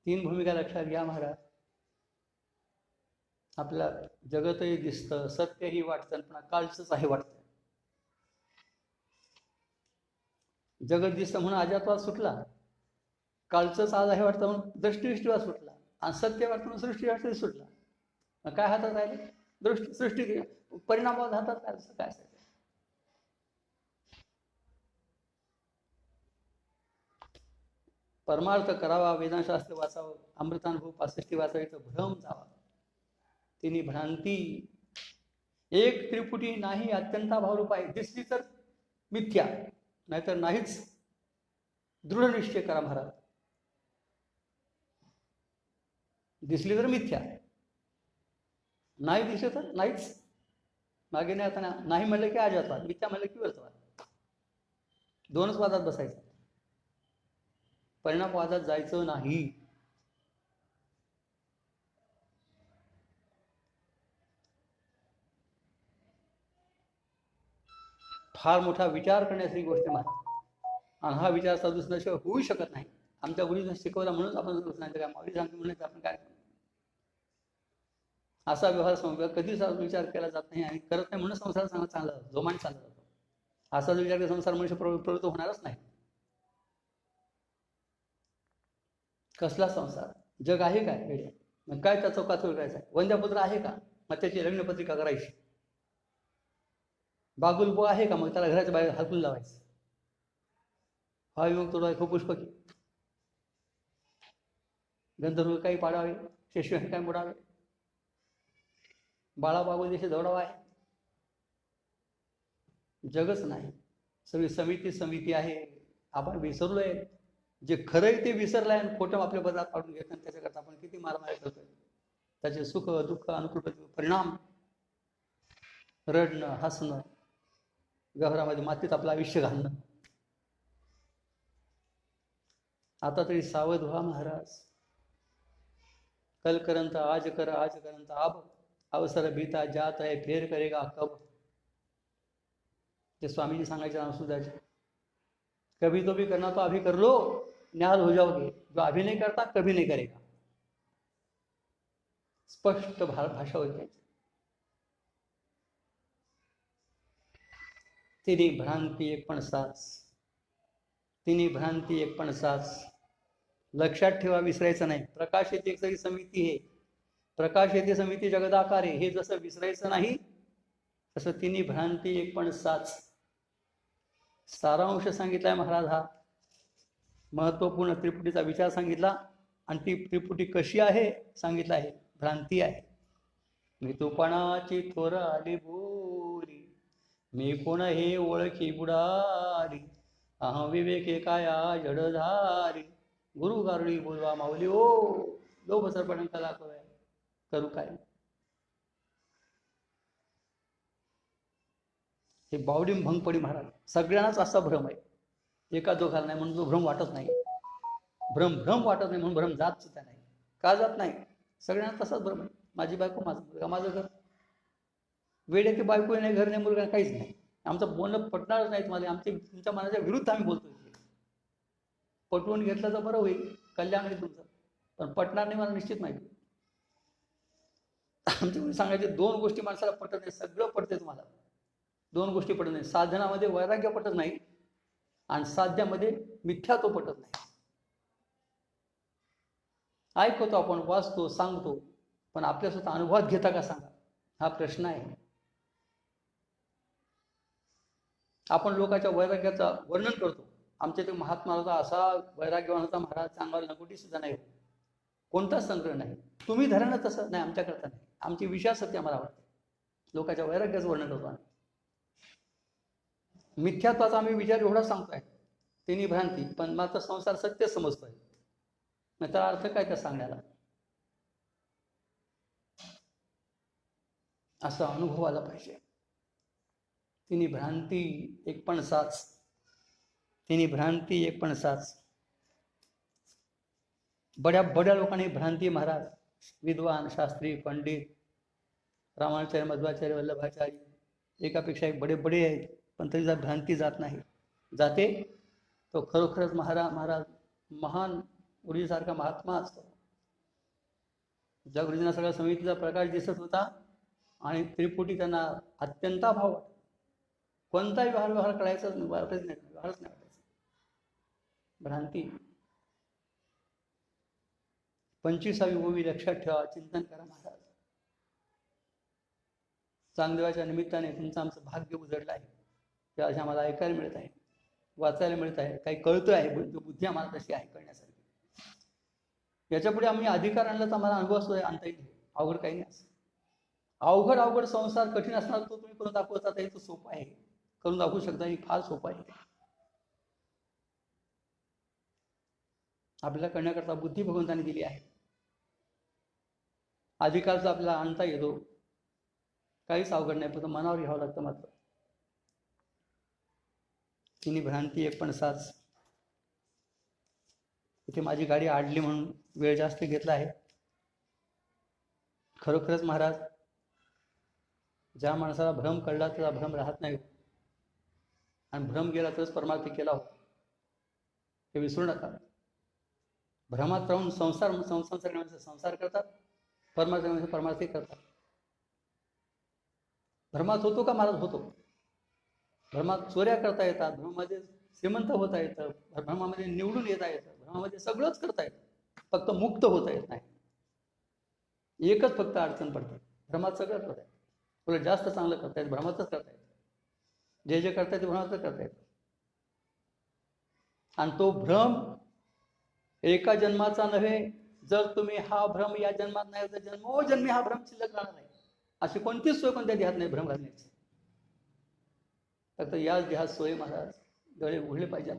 3 भूमिका लक्षात घ्या महाराज. आपल्या जगतही दिसतं, सत्यही वाटतं, पण कालचंच आहे वाटतं. जगत दिसतं म्हणून अजातवाद सुटला, कालचंच आज आहे वाटतं म्हणून दृष्टिवाद सुटला, आणि सत्य वाटतं म्हणून सृष्टीवाद सुटला. काय हातात राहिले? सृष्टी परिणामात हातात काय असायचं? परमार्थ करावा, वेदशास्त्र वाचावं, अमृतानुभव 65 वाचायचं, भ्रम जावा. तिने भ्रांती एक त्रिपुटी नाही, अत्यंताभाव रूप आहे. दिसली तर मिथ्या, नाहीतर नाहीच. दृढ निश्चय करा महाराज. दिसली तर मिथ्या, नाही दिसली तर नाहीच. मागे नाही, आता नाही म्हणलं की अजातवाद, मिथ्या म्हणलं की व्यर्थवाद. 2च वादात बसायचं, परिणामवादात जायचं नाही. फार मोठा विचार करण्याची गोष्ट आहे, आणि हा विचार सदुसल्याशिवाय होऊ शकत नाही. आमच्या गुरुजींनी शिकवला म्हणून आपण काय माऊली सांगतो म्हणून आपण काय असा व्यवहार कधीच विचार केला जात नाही, आणि करत नाही म्हणून संसार चांगला जोमाने चालला जातो. असा विचार संसार मनुष्य प्रवृत्त होणारच नाही. कसला संसार? जग आहे काय? मग काय त्या चौकात करायचं? वंद्यापुत्र आहे का? मग त्याची लग्नपत्रिका करायची. बागुलबो आहे का? मग त्याला घराच्या बाहेर हाकून लावायचं. हा योग तो खूप पुष्पकी. गंधर्व काही पाडावे, शिष्य काय मोडावे, बाळा बाबू देशी दौडावा आहे. जगच नाही, सगळी समिती आहे. आपण विसरलोय, जे खरंय ते विसरलाय, आणि खोटं आपल्या बदलात पाडून घेत, त्याच्याकरता आपण किती मारामारी करतोय. त्याचे सुख दुःख अनुकूल परिणाम, रडणं, हसणं, व्यवहारामध्ये मातीत आपलं आयुष्य घालणं, आता तरी सावध व्हा महाराज. कल करंत आज कर, आज करंत आब, अवसर बीता जात है फेर करेगा कब. ते स्वामीजी सांगायचे नामसुदाचे. कभी तो भी करना तो अभी कर लो, न्याल हो जाओगे. जो अभी नहीं करता कभी नहीं करेगा. स्पष्ट भाषा होती त्याची. तिन्ही भ्रांती एक पण साच, तिन्ही भ्रांती एक पण साच. लक्षात ठेवा, विसरायचं नाही. प्रकाश येते एक सरी समिती आहे, प्रकाश येते समिती जगदाकार आहे, हे जसं विसरायचं नाही तसं तिन्ही भ्रांती एक पण साच. सारांश सांगितलाय महाराज. हा महत्वपूर्ण त्रिपुटीचा विचार सांगितला आणि ती त्रिपुटी कशी आहे सांगितलं आहे. भ्रांती आहे. मी तुपणाची थोर आली बोली, मी कोण हे ओळखी बुडारी, अहं विवेके काया जडधारी, गुरु गारुडी बोलवा माऊली ओ, लोभ सरपण कला करू काय. हे बावडी भंग पडी महाराज. सगळ्यांनाच असा भ्रम आहे, एका दोघाला नाही म्हणून तो भ्रम वाटत नाही. भ्रम वाटत नाही म्हणून भ्रम जात सुद्धा नाही. का जात नाही? सगळ्यांना तसाच भ्रम आहे. माझी बायको, माझा मुलगा, माझं घर. वेळ येते बायको नाही, घर नाही, मुलगा काहीच नाही. आमचं बोलणं पटणारच नाही तुम्हाला. तुमच्या मनाच्या विरुद्ध आम्ही बोलतोय. पटवून घेतलं तर बरं होईल, कल्याण होईल तुमचं. पण पटणार नाही मला निश्चित माहिती. आमच्याकडे सांगायचे दोन गोष्टी माणसाला पटत नाही. सगळं पटते तुम्हाला, दोन गोष्टी पटत नाही. साधनामध्ये वैराग्य पटत नाही आणि साध्यामध्ये मिथ्यात्व पटत नाही. ऐकतो आपण, वाचतो, सांगतो, पण आपल्या स्वतः अनुभवात घेता का सांगा, हा प्रश्न आहे. आपण लोकांच्या वैराग्याचं वर्णन करतो. आमच्या ते महात्माला असा वैराग्यवान होता महाराज, चांगला नकुटी सुद्धा नाही, कोणताच संग्रह नाही. तुम्ही धरा ना तसं नाही, आमच्याकरता नाही. आमची विश्वासते आम्हाला आवडते. लोकांच्या वैराग्याचं वर्णन करतो आम्ही. मिथ्यात्वाचा आम्ही विचार एवढा सांगतोय, तिन्ही भ्रांती, पण मात्र संसार सत्य समजतोय. नाही तर अर्थ काय त्या सांगण्याला. असा अनुभव आला पाहिजे. तिन्ही भ्रांती एक पण साच, तिन्ही भ्रांती एक पण साच. बड्या लोकांनी भ्रांती महाराज, विद्वान, शास्त्री, पंडित, रामाचार्य, मध्वाचार्य, वल्लभाचार्य, एकापेक्षा एक बडे आहेत, पण तरी भ्रांती जात नाही. जाते तो खरोखरच महाराज महान गुरुजीसारखा महात्मा असतो. ज्या गुरुजींना सगळ्या समितीचा प्रकाश दिसत होता आणि त्रिपुटी त्यांना अत्यंत भाव वाटत. कोणताही व्यवहार करायचा व्यवहारच नाही वाटायचा. भ्रांती. 25वी ओवी लक्षात ठेवा, चिंतन करा महाराज. चांगदेवाच्या निमित्ताने तुमचं आमचं भाग्य उजळलं आहे. त्या अशा आम्हाला ऐकायला मिळत आहे, वाचायला मिळत आहे, काही कळतं आहे. बुद्धी आम्हाला तशी आहे कळण्यासारखी. याच्यापुढे आम्ही अधिकार आणला तर आम्हाला अनुभव असतो, आणता येईल. अवघड काही नाही. असं अवघड संसार कठीण असणार तो तुम्ही करून दाखवता, हे तो सोपं आहे, करून दाखवू शकता. ही फार सोपं आहे. आपल्याला करण्याकरता बुद्धी भगवंताने दिली आहे. अधिकारचा आपल्याला आणता येतो, काहीच अवघड नाही, फक्त मनावर घ्यावं लागतं. मात्र तिन्ही भ्रांती एक पण साच. इथे माझी गाडी आडली म्हणून वेळ जास्त घेतला आहे. खरोखरच महाराज, ज्या माणसाला भ्रम कळला त्याचा भ्रम राहत नाही, आणि भ्रम गेला तरच परमार्थी केला हो, हे विसरू नका. भ्रमात राहून संसार करतात, परमार्थी करतात. भ्रमात होतो का महाराज? होतो. भ्रमात चोऱ्या करता येतात, भ्रमामध्ये श्रीमंत होता येतं, भ्रमामध्ये निवडून येता येतं, भ्रमामध्ये सगळंच करता येतं, फक्त मुक्त होता येत नाही. एकच फक्त अडचण पडते, भ्रमात सगळं करता येतं. तुला जास्त चांगलं करता येतं, भ्रमातच करता येतं. जे करता येते भ्रमातच करता येतं. आणि तो भ्रम एका जन्माचा नव्हे. जर तुम्ही हा भ्रम या जन्मात नाही तर जन्मोजन्मी हा भ्रम शिल्लक राहणार नाही. अशी कोणतीच सोय कोणत्या देहात नाही भ्रम घालण्याची. फक्त याच देहात सोय महाराज डोळे उघडले पाहिजे.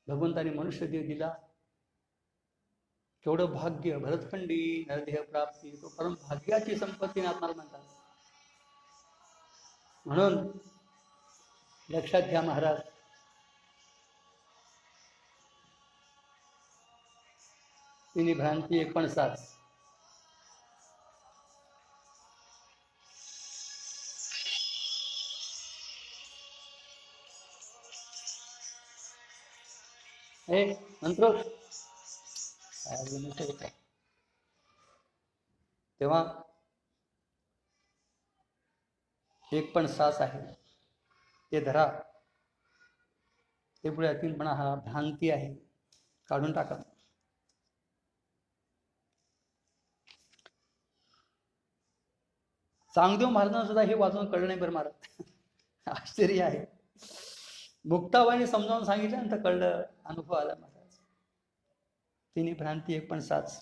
भगवंताने मनुष्य देह दिला, केवढं भाग्य. भरतखंडी नरदेह प्राप्ती, तो परम भाग्याची संपत्ती आत्माला म्हणतात. म्हणून लक्षात घ्या महाराज, तिन्ही भ्रांती एक पण साच. हे मंत्र तेव्हा एक पण साच आहे ते धरा. ते पुढे अतिलपणा हा भ्रांती आहे, काढून टाका. चांगदेव महाराजांना सुद्धा हे वाचून कळलं नाही बरं महाराज. आश्चर्य आहे. मुक्ताबाईने समजावून सांगितल्यानंतर कळलं, अनुभव आला महाराज. तिन्ही भ्रांती एक पण साच.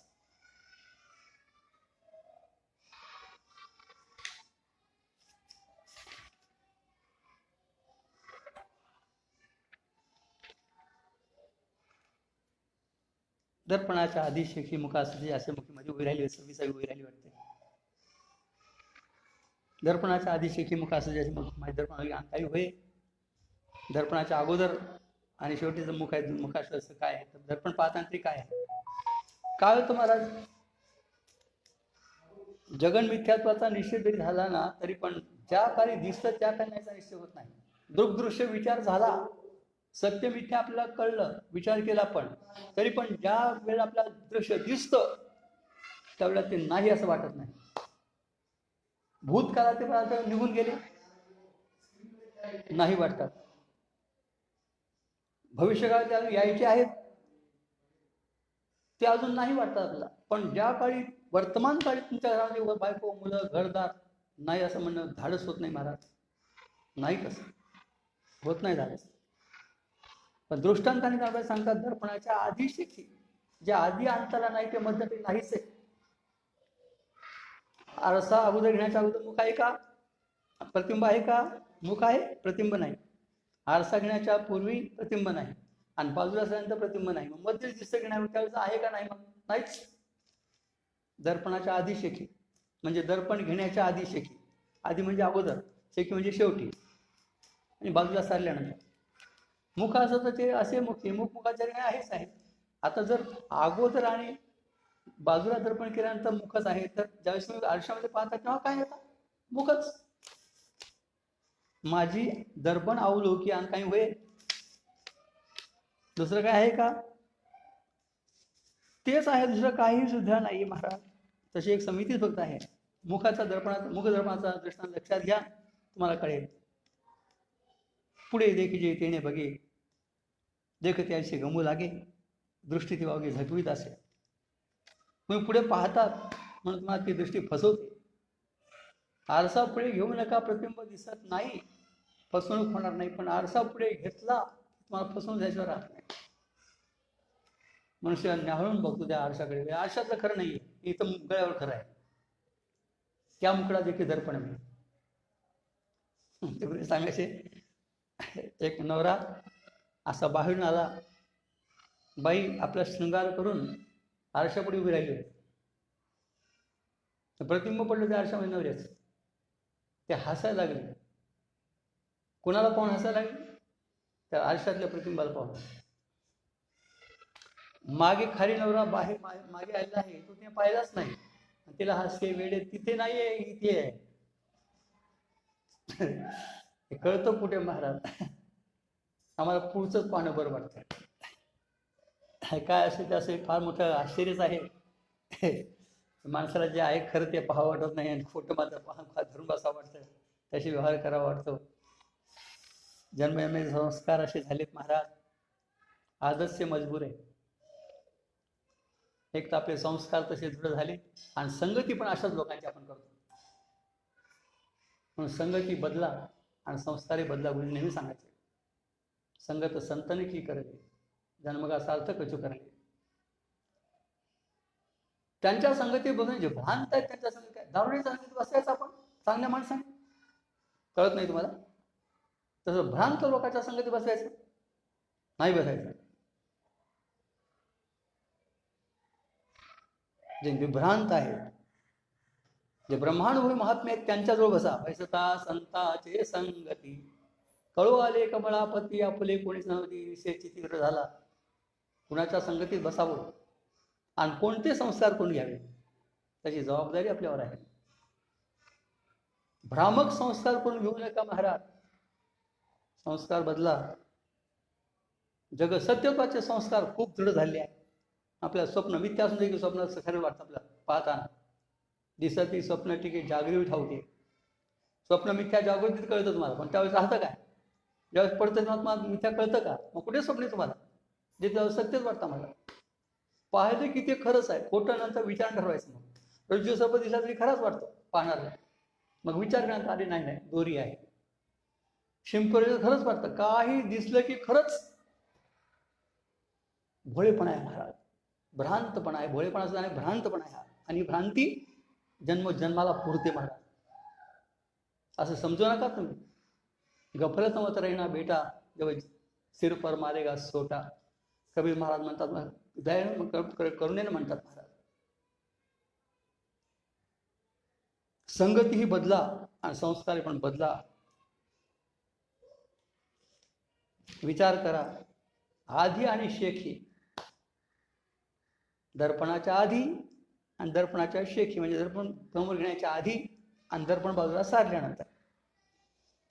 दर्पणाच्या आधी शेखी मुखासाठी असे मुखीमध्ये उभी राहिली, 26 उभी राहिली वाटते. दर्पणाच्या आधी शेखी मुखासाठी असे मुखी दर्पण काही होय. दर्पणाच्या अगोदर आणि शेवटीचं मुख आहे. मुखाचं काय आहे? दर्पण पाहताना तरी काय आहे? काय होतं महाराज? जगन मिथ्यात्वाचा निश्चय जरी झाला ना, तरी पण ज्या काळी दिसतं त्या काळी निश्चय होत नाही. दृग्दृश्य विचार झाला, सत्य मिथ्या आपल्याला कळलं, विचार केला, पण तरी पण ज्या वेळेला आपल्याला दृश्य दिसतं त्यावेळेला ते नाही असं वाटत नाही. भूतकाळाचे पदार्थ निघून गेले नाही वाटतात. भविष्यकाळात अजून यायचे आहेत ते अजून नाही वाटतात आपल्याला. पण ज्या काळी वर्तमान काळी तुमच्या घरामध्ये बायको मुलं घरदार नाही असं म्हणणं धाडस होत नाही महाराज. नाही तसं होत नाही धाडस. पण दृष्टांताने आपल्याला सांगतात दर्पणाच्या आधी शेखी, जे आधी अंताला नाही ते मध्यंतरी नाहीच आहे. आरसा अगोदर घेण्याच्या अगोदर मुख आहे का? प्रतिबिंब आहे का? मुख आहे, प्रतिबिंब नाही. आरसा घेण्याच्या पूर्वी प्रतिबिंब नाही आणि बाजूला असल्यानंतर प्रतिबिंब नाही. मग मध्ये दिसतं घेण्यावर त्यावेळेस आहे का नाही? मग नाहीच. दर्पणाच्या आधी शेखी म्हणजे दर्पण घेण्याच्या आधी शेखी. आधी म्हणजे अगोदर, शेखी म्हणजे शेवटी, आणि बाजूला सारल्यानंतर. मुख असं तर ते असे मुखी मुखाच्या आहेच आहे. आता जर अगोदर आणि बाजूला दर्पण केल्यानंतर मुखच आहे, तर ज्यावेळेस तुम्ही आरशामध्ये पाहता तेव्हा काय येतं? मुखच. माझी दर्पण अवलोकी आणि काही होय, दुसरं काय आहे का? तेच आहे, दुसरं काही सुद्धा नाही महाराज. तशी एक समिती फक्त आहे. मुखाचा दर्पणाचा, मुख दर्पणाचा दृष्टांत लक्षात घ्या, तुम्हाला कळेल. पुढे देखील तेने बघे, देखते असे गमू लागे, दृष्टी ती वागे झटवीत असे. तुम्ही पुढे पाहतात म्हणून तुम्हाला ती दृष्टी फसवते. आरसा पुढे घेऊ नका, प्रतिबिंब दिसत नाही, फसवणूक होणार नाही. पण आरसा पुढे घेतला तुम्हाला फसवून जायचं राहत नाही. मनुष्य न्याहाळून बघतो त्या आरशाकडे. आरशातलं खरं नाहीये, इथं गळ्यावर खरं आहे. त्या मुकडा देखील दर्पण मी सांगायचे. एक नवरा असा बाहेरून आला, बाई आपला शृंगार करून आरशापुढे उभी राहिली होती. प्रतिबिंब पडलं त्या आरशामध्ये नवऱ्याच. ते हसायला लागले. कोणाला पाहून हसायला लागले? त्या आरशातल्या प्रतिबिंबाला पाहून. मागे खाली नवरा बाहेर मागे आलेला आहे, तो तिने पाहिलाच नाही. तिला हास्य वेडे तिथे नाहीये, इथे आहे. हे कळतं कुठे महाराज? आम्हाला पुढचंच पाहणं बरं वाटतं. काय असेल ते असेल, फार मोठं आश्चर्यच आहे. माणसाला जे आहे खरं ते पाहावं वाटत नाही आणि खोटं मात्र धरून बसावं वाटतं, तसे व्यवहार करावा वाटतो. जन्मजन्मी संस्कार असे झालेत महाराज, आजच ते मजबूर आहे. एक तर आपले संस्कार तसे दृढ झाले आणि संगती पण अशाच लोकांची आपण करतो. म्हणून संगती बदला आणि संस्कारी बदला गुरु नेहमी सांगायचे. संगत संतने की करले, जन्मगा सार्थ कचू करले. त्यांच्या संगती बघून जे भ्रांत आहेत त्यांच्या संगती, काय दारुड्याच्या संगतीत बसायचं आपण चांगल्या माणसाने? कळत नाही तुम्हाला? तसं भ्रांत लोकांच्या संगती बसायचं नाही, बसायचं. जे विभ्रांत आहेत, जे ब्रह्मानुभवी महात्मे आहेत त्यांच्याजवळ बसा. वैसता संताचे संगती, कळू आले कमळापती, आपले कोणीच नव्हती, विषयची तीव्र झाला. कुणाच्या संगतीत बसावं? आणि कोणते संस्कार कोण घ्यावे त्याची जबाबदारी आपल्यावर आहे. भ्रामक संस्कार कोण घेऊ नका महाराज. संस्कार बदला. जग सत्यत्वाचे संस्कार खूप दृढ झाले आहे. आपल्या स्वप्न मिथ्या असून देखील स्वप्न खरं वाटतं आपल्याला पाहताना. दिसत ती स्वप्न टिके जागृती ठाऊके. स्वप्न मिथ्या जागृतीत कळतं तुम्हाला, पण त्यावेळेस राहतं काय? ज्यावेळेस पडतं तेव्हा तुम्हाला मिथ्या कळतं का? मग कुठे स्वप्न तुम्हाला जे त्यावेळेस सत्यच वाटतं मला. पाहिलं की ते खरंच आहे, खोटं नंतर विचार ठरवायचं. मग रज्जू सर्प दिसला तरी खराच वाटतो पाहणारला, मग विचार करण्यात आले नाही दोरी आहे. शिंपले खरंच वाटतं, काही दिसलं की खरंच. भोळेपणा आहे महाराज, भ्रांतपणा आहे. भोळेपणा आणि भ्रांतपणा आहे, आणि भ्रांती जन्मोजन्माला पुरते महाराज. असं समजू नका तुम्ही. गफलत मत रहिना बेटा जब सिर पर मारेगा सोटा. कबीर महाराज म्हणतात, दयाळू करुणेने म्हणतात महाराज. संगतीही बदला आणि संस्कार पण बदला. विचार करा, आधी आणि शेखी. दर्पणाच्या आधी आणि दर्पणाच्या शेखी, म्हणजे दर्पण समोर घेण्याच्या आधी आणि दर्पण बाजूला सारल्यानंतर.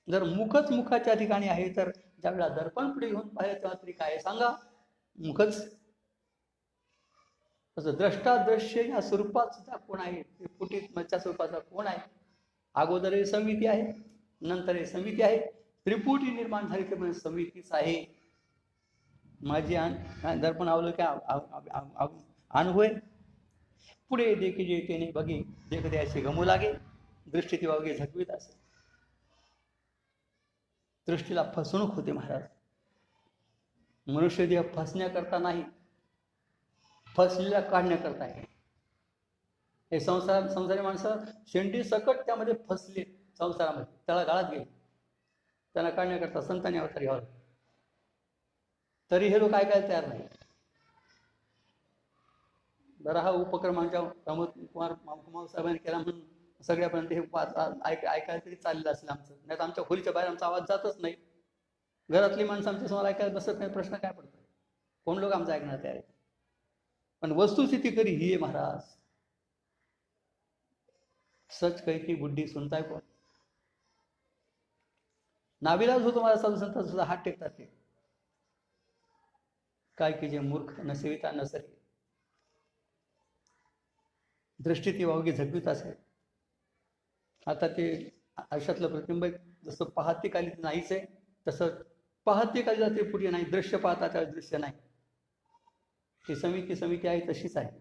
जर मुखच मुखाच्या ठिकाणी आहे, तर ज्यावेळेला दर्पण पुढे घेऊन पाहिलं तेव्हा तरी काय सांगा, मुखच. तसं द्रष्टा दृश्य या स्वरूपात सुद्धा कोण आहे, त्रिपुटीच्या स्वरूपाचा कोण आहे? अगोदर हे समिती आहे, नंतर हे समिती आहे. त्रिपुटी निर्माण झाली ते म्हणजे समितीच आहे. माझी दर्पण आवलं की अनुभव पुढे देखी जे तेने बघे देखते असे गमू लागे. दृष्टी ती वावगे झटवीत असे. दृष्टीला फसवणूक होते महाराज. मनुष्य देह फसण्याकरता नाही, फसलेल्या काढण्याकरता आहे. हे संसारी माणसं शेंडी सकट त्यामध्ये फसले, संसारामध्ये तळागाळात गेले. त्यांना काढण्याकरता संतांनी अवतार घ्यावा, तरी हे लोक ऐकायला तयार नाही. जरा हा उपक्रम आमच्या प्रमोद कुमार साहेबांनी केला म्हणून सगळ्यापर्यंत हे ऐकायला तरी चाललेलं असेल आमचं. नाही तर आमच्या खोलीच्या बाहेर आमचा आवाज जातच नाही. घरातली माणसं आमच्या समोर ऐकायला बसत नाही. प्रश्न काय पडतो? कोण लोक आमचं ऐकणार तयार आहे? पण वस्तुस्थिती खरी ही आहे महाराज. सच कहती बुड्ढी सुनताय कोण? नाविलाज होतो मला साधू संत सुद्धा हात टेकतात ते. काय की जे मूर्ख नसेविता नसरे. दृष्टी ती वावगी झटवीत असेल. आता ते आयुष्यातलं प्रतिबिंब जसं पाहते काली नाहीच आहे, तसं पाहते काली जाते पुढे नाही. दृश्य पाहता त्या दृश्य नाही. ती समिती आहे तशीच आहे.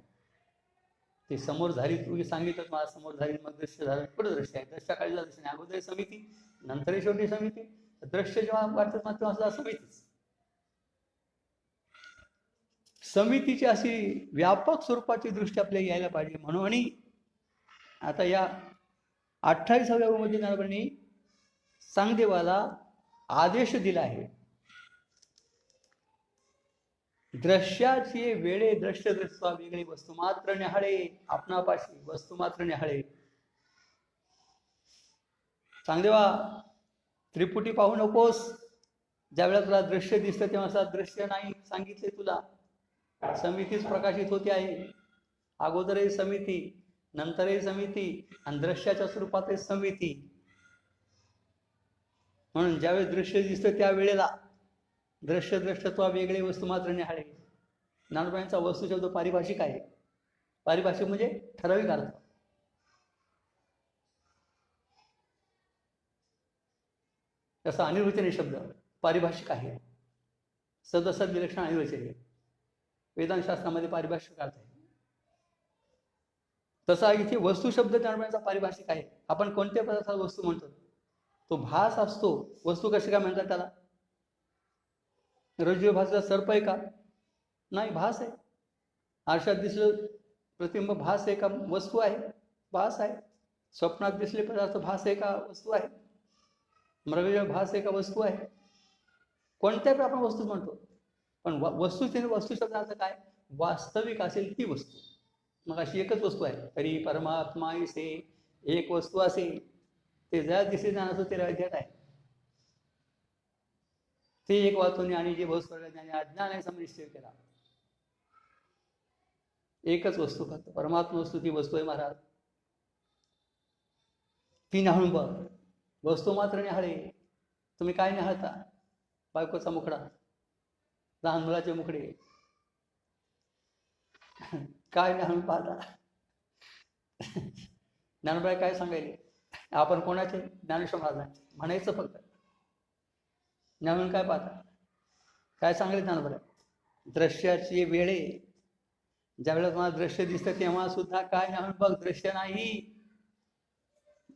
ते समोर झाली, तुम्ही सांगितलं मला समोर झाली, मग दृश्य झालं, पुढे दृश्य आहे. दृश्य काळीला दृश्य नाही. अगोदर समिती, नंतर शेवटी समिती. दृश्य जेव्हा वाटत मात्र असं समितीच. समितीची अशी व्यापक स्वरूपाची दृष्टी आपल्याला यायला पाहिजे. म्हणून आता या 28व्या मध्ये ज्ञानोबांनी चांगदेवाला आदेश दिला आहे. दृश्याची वेळे दृश्य दृष्टा वेगळी, वस्तू मात्र न्याहाळे. आपणापाशी वस्तू मात्र न्याहाळे. चांगदेवा त्रिपुटी पाहू नकोस. ज्या वेळेला तुला दृश्य दिसतं तेव्हा दृश्य नाही सांगितले तुला. समितीच प्रकाशित होते आहे. अगोदरही समिती, नंतरही समिती, आणि दृश्याच्या स्वरूपात समिती. म्हणून ज्यावेळेस दृश्य दिसतं त्यावेळेला दृश्य दृष्टत्वा वेगळे, वस्तू मात्र न्याहाळे. ज्ञानोबांचा वस्तू शब्द पारिभाषिक आहे. पारिभाषिक म्हणजे ठराविक अर्थ. तसा अनिर्वचनीय शब्द पारिभाषिक आहे. सदसद विलक्षण अनिर्वचनीय वेदांत शास्त्रामध्ये पारिभाषिक अर्थ आहे. तसा इथे वस्तू शब्द ज्ञानोबांचा पारिभाषिक आहे. आपण कोणत्या पदार्थाला वस्तू म्हणतो? तो भास असतो. वस्तू कशी काय म्हणतात त्याला? रज्जू भासला सर्प आहे का? नाही, भास आहे. आरशात दिसलं प्रतिबिंब भास आहे का? वस्तू आहे, भास आहे. स्वप्नात दिसले पदार्थ भास आहे का? वस्तू आहे. मृगजळ भास आहे का? वस्तू आहे. कोणत्या आपण वस्तू म्हणतो, पण वस्तू शब्दाचा काय? वास्तविक असेल ती वस्तू. मग अशी एकच वस्तू आहे तरी परमात्मा से एक वस्तू असेल ते ज्या दिसे ज्ञान असतो ते अज्ञात आहे. ते एक वाचून आणि जे बहुस्वर्ग ज्ञानी अज्ञान आहे समनिश्चय केला. एकच वस्तू फक्त परमात्मा वस्तू, ती वस्तू आहे महाराज. ती न्याहाळून बघ. वस्तू मात्र न्याहाळे. तुम्ही काय न्याहाळता? बायकोचा मुखडा, लहान मुलाचे मुखडे, काय न्याहाळून पाहता? ज्ञानोबाई काय सांगायले? आपण कोणाचे? ज्ञानेश्वर महाराजांचे. म्हणायचं फक्त. न्याहाळून काय पाहता? काय सांगले ज्ञानोबाई? दृश्याची वेळे, ज्यावेळेला तुम्हाला दृश्य दिसतं तेव्हा सुद्धा काय न्याहाळून बघ, दृश्य नाही,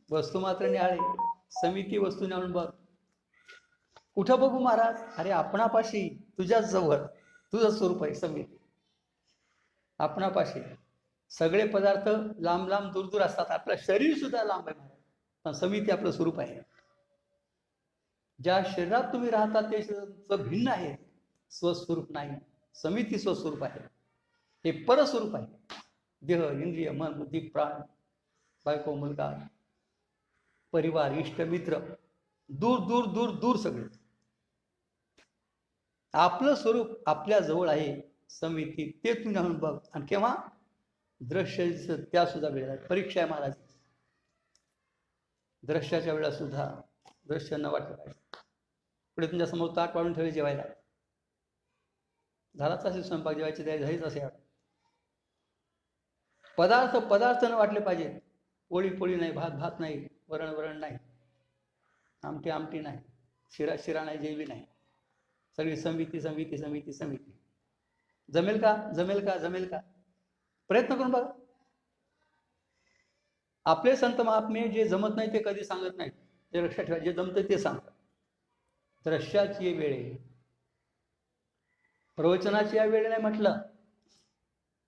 वस्तू मात्र न्याहाळे. समिती वस्तू न्याहाळून बघ. कुठं बघू महाराज? अरे आपणापाशी, तुझ्याच जवळ, तुझं स्वरूप आहे समिती. आपणापाशी सगळे पदार्थ लांब लांब दूर दूर असतात. आपलं शरीर सुद्धा लांब आहे महाराज, पण समिती आपलं स्वरूप आहे. ज्या शरीरात तुम्ही राहता ते शरीर भिन्न आहे, स्वस्वरूप नाही. समिती स्वस्वरूप आहे, हे परस्वरूप आहे. देह, इंद्रिय, मन, बुद्धी, प्राण, बायको, मुलगा, परिवार, इष्ट, मित्र, दूर दूर दूर दूर सगळे. आपलं स्वरूप आपल्या जवळ आहे समिती, ते तुम्ही आणून बघ. आणि केव्हा? दृश्य त्या सुद्धा वेळेला. परीक्षा आहे महाराज. दृश्याच्या वेळा सुद्धा दृश्य न वाटलं पाहिजे. पुढे तुमच्या समोर ताट वाढून ठेवले जेवायला, झालाच असेल स्वयंपाक, जेवायची तयारी झालीच असे. पदार्थ पदार्थ न वाटले पाहिजे. पोळी पोळी नाही, भात भात नाही, वरण वरण नाही, आमटी आमटी नाही, शिरा शिरा नाही, जेवी नाही. सगळी समिती समिती समिती समिती. जमेल का? जमेल का? जमेल का? प्रयत्न करून बघा. आपले संत महात्मे जे जमत नाही ते कधी सांगत नाहीत, ते लक्षात ठेवा. जे जमतं ते सांगतात. दृश्याची वेळे, प्रवचनाची या वेळ नाही म्हटलं,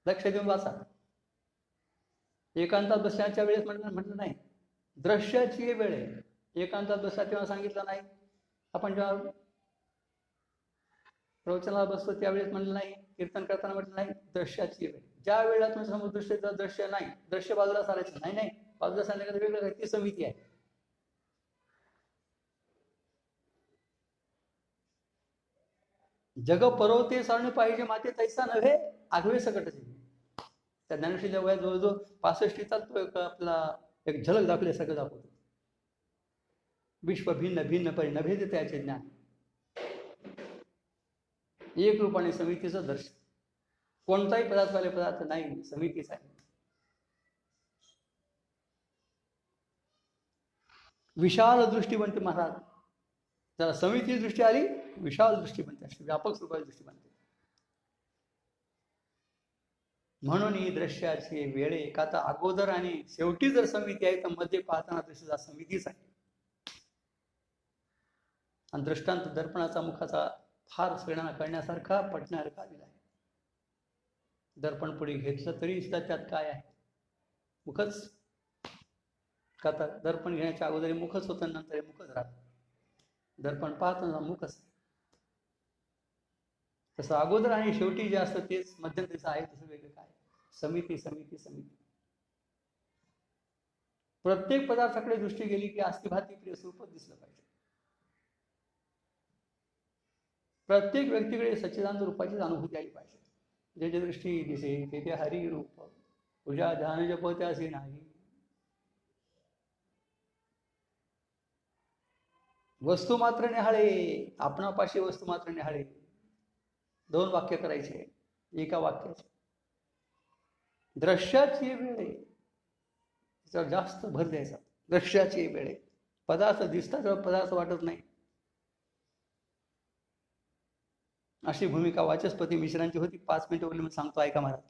लक्ष देऊन वाचा. एकांतात बसण्याच्या वेळेस म्हटलं नाही, दृश्याची वेळ आहे. एकांतात बसा तेव्हा सांगितलं नाही. आपण जेव्हा प्रवचनाला बसतो त्यावेळेस म्हटलं नाही, कीर्तन करताना म्हटलं नाही, दृश्याची वेळ. ज्या वेळेला तुम्ही समोर दृश्य नाही, दृश्य बाजूला सारायचं नाही. नाही, बाजूला सांगण्याचं वेगळं, ती समिती आहे. जग परोवते सारणे पाहिजे माते तैसा नव्हे, आघवे सकट. त्या ज्ञानेश्वरीच्या वयात जवळजवळ 65 चालतो. आपला एक झलक दाखवल्यासारखं दाखवतो. विश्व भिन्न भिन्न परी नभेद त्याचे ज्ञान, एक रूपाने समितीचं दर्शन. कोणताही पदार्थाले पदार्थ नाही, समितीच आहे. विशाल दृष्टी बनते महाराज. जरा समिती दृष्टी आली, विशाल दृष्टी बनते, अशी व्यापक स्वरूपाची दृष्टी बनते. म्हणून ही दृश्याची वेळे एखादा अगोदर आणि शेवटी जर समिती आहे, तर मध्ये पाहताना दृश्य समितीच आहे. आणि दृष्टांत दर्पणाचा मुखाचा फार सगळ्यांना कळण्यासारखा पटण्यासारखा दिला आहे. दर्पण पुढे घेतलं तरी सुद्धा त्यात काय आहे? मुखच. का तर दर्पण घेण्याच्या अगोदर मुखच होतं, नंतर मुखच राहतं. दर्पण पाहताना मुखच. तसं अगोदर आणि शेवटी जे असतं तेच मध्यंतरीचं आहे, तसं वेगळं काय? समिती समिती समिती. प्रत्येक पदार्थाकडे दृष्टी गेली की अस्थिभाती प्रिय स्वरूप दिसलं पाहिजे. प्रत्येक व्यक्तीकडे सच्चिदानंद रूपाची अनुभूती आली पाहिजे. जे जे दृष्टी दिसे ते ते हरी रूप, तुझ्या ध्यान जपते असे नाही. वस्तू मात्र न्याहाळे, आपणापाशी वस्तू मात्र न्याहाळे. 2 वाक्य करायचे एका वाक्याचे. दृश्याची वेळ, त्याच्यावर जास्त भर द्यायचा. दृश्याची वेळ. पदार्थ दिसतात तेव्हा पदार्थ वाटत नाही, अशी भूमिका वाचस्पती मिश्रांची होती. 5 मिनिटं बोलली, सांगतो ऐका महाराज.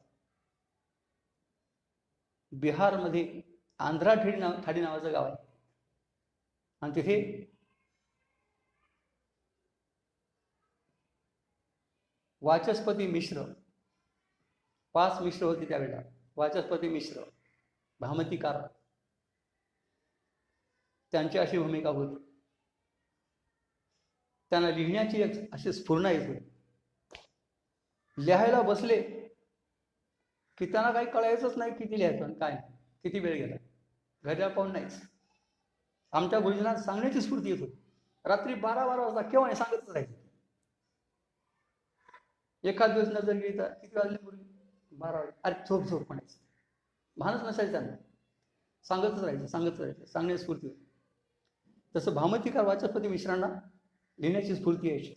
बिहारमध्ये आंध्रा ठाडी नावाचं गाव आहे, आणि तिथे वाचस्पती मिश्र, 5 मिश्र होते त्यावेळेला. वाचस्पती मिश्र, भामतीकार, त्यांची अशी भूमिका होती. त्यांना लिहिण्याची अशी स्फुरणा येत होती. लिहायला बसले की त्यांना काही कळायचंच नाही किती लिहायचं, काय किती वेळ गेला. घरी पाहून नाहीच. आमच्या गुरुजनांना सांगण्याची स्फूर्ती येत होती. रात्री 12-12 वाजता केव्हा सांगतच राहायचं. एखाद दिवस नजर गेली तर किती वाजले मुली, 12 वाजले, अरे झोप झोप म्हणायचं. भानच नसायचं त्यांना, सांगतच राहायचं. सांगण्याची स्फूर्ती होती. तसं भामतीकार वाचस्पती मिश्रांना लिहिण्याची स्फूर्ती यायची.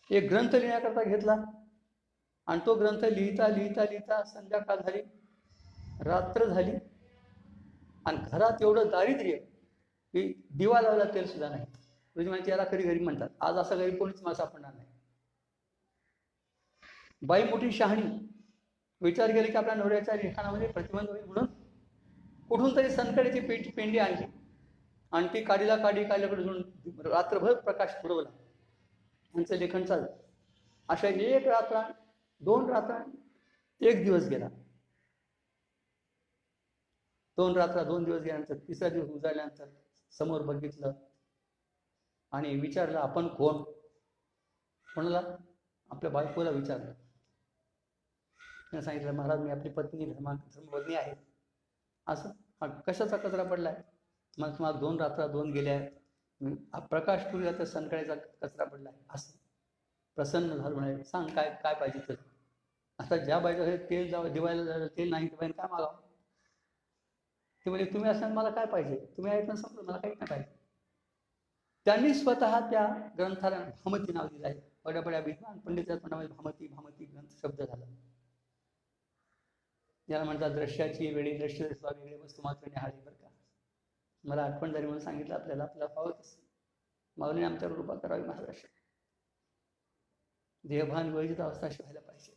एक ग्रंथ लिहिण्याकरता घेतला आणि तो ग्रंथ लिहिता संध्याकाळ झाली, रात्र झाली आणि घरात एवढं दारिद्र्य की दिवा लावला तेल सुद्धा नाही. म्हणजे माहिती याला खरी गरीब म्हणतात. आज असा गरीब कोणीच मला सापडणार नाही. बाई मोठी शहाणी विचार केले की आपल्या नवऱ्याच्या लिखाणामध्ये प्रतिबंध होईल म्हणून कुठून तरी सनकड्याची पेंडी आणली आणि ती काडीकडे घेऊन रात्रभर प्रकाश पुरवला. त्यांचं लेखन चाललं. अशा 1 रात्र 2 रात्र 1 दिवस गेला. 2 रात्र 2 दिवस गेल्यानंतर 3रा दिवस उजाडल्यानंतर समोर बघितलं आणि विचारलं, आपण कोण? कोणाला? आपल्या बायकोला विचारलं. त्याने सांगितलं, महाराज मी आपली पत्नी धर्मपत्नी आहे. असं कशाचा कचरा पडलाय? मग तुम्हाला 2 रात्र 2 गेल्या आहेत, प्रकाश पुरीला तर सनकड्याचा कचरा पडलाय. असं प्रसन्न झालं, म्हणाले सांग काय पाहिजे तर. आता ज्या बाईच्या तेल दिवायला तेल नाही त्या बाईने काय मागावं? ते म्हणजे तुम्ही असताना मला काय पाहिजे? तुम्ही आहेत ना, समजा मला काही नाही पाहिजे. त्यांनी स्वतः त्या ग्रंथाला भामती नाव दिलं आहे. बड्या विद्वान पंडितांच्या तोंडामध्ये भामती ग्रंथ शब्द झाला. याला म्हणतात दृश्याची वेळी दृश्य वेगळे वस्तू मात्र निहाळी. बरं का, मला आठवण झाली म्हणून सांगितलं. आपल्याला पावत असेल, माऊलीने आमच्यावर कृपा करावी महाराष्ट्र. देहभान वर्जित अवस्था अशी व्हायला पाहिजे.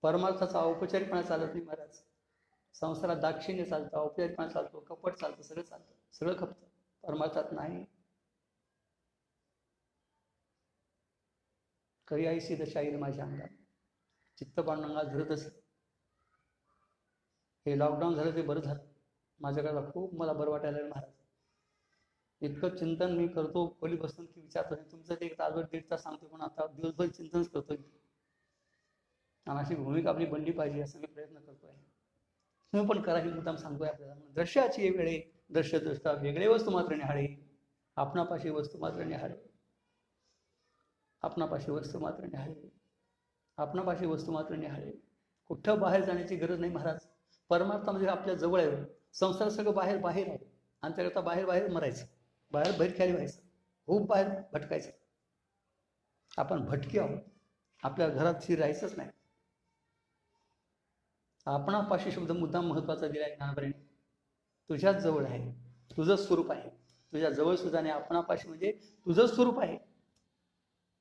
परमार्थाचा औपचारिकपणा चालत नाही महाराज. संसारात दाक्षिण्य चालतं, औपचारिकपणा चालतो, कपट चालतं, सगळं चालतं, सगळं खपतं. परमार्थात नाही. करी आईशी दशा येईल माझ्या अंगात, चित्त पांडुरंगात धरत असेल. हे लॉकडाऊन झालं ते बरं झालं. माझ्याकडे खूप मला बरं वाटायला लागलं महाराज. इतकं चिंतन मी करतो, खोली बसून की विचारतो. तुमचं ते 1 तास 1.5 तास सांगतो, पण आता दिवसभर चिंतनच करतोय. आणि अशी भूमिका आपली बनली पाहिजे असं मी प्रयत्न करतोय. तुम्ही पण करा, ही मुद्दाम सांगतोय आपल्याला. दृश्याची वेळे दृश्य दृष्टा वेगळे वस्तू मात्र निहाळे, आपणापाशी वस्तू मात्र निहाळे. आपणापाशी वस्तू मात्र निहाळे, आपणापाशी वस्तू मात्र निहाळे. कुठं बाहेर जाण्याची गरज नाही महाराज. परमार्थामध्ये आपल्या जवळ आहे. संसार सगळं बाहेर आहे. आणि त्याकरता बाहेर मरायचं, बाहेर खेळी व्हायचं, खूप बाहेर भटकायचं. आपण भटकी आहोत. आपल्या घरात राहायचंच नाही. आपणापाशी शब्द मुद्दाम महत्वाचा दिलाय ज्ञानपरीने. तुझ्याच जवळ आहे, तुझं स्वरूप आहे. तुझ्या जवळ सुद्धा नाही, आपणापाशी म्हणजे तुझं स्वरूप आहे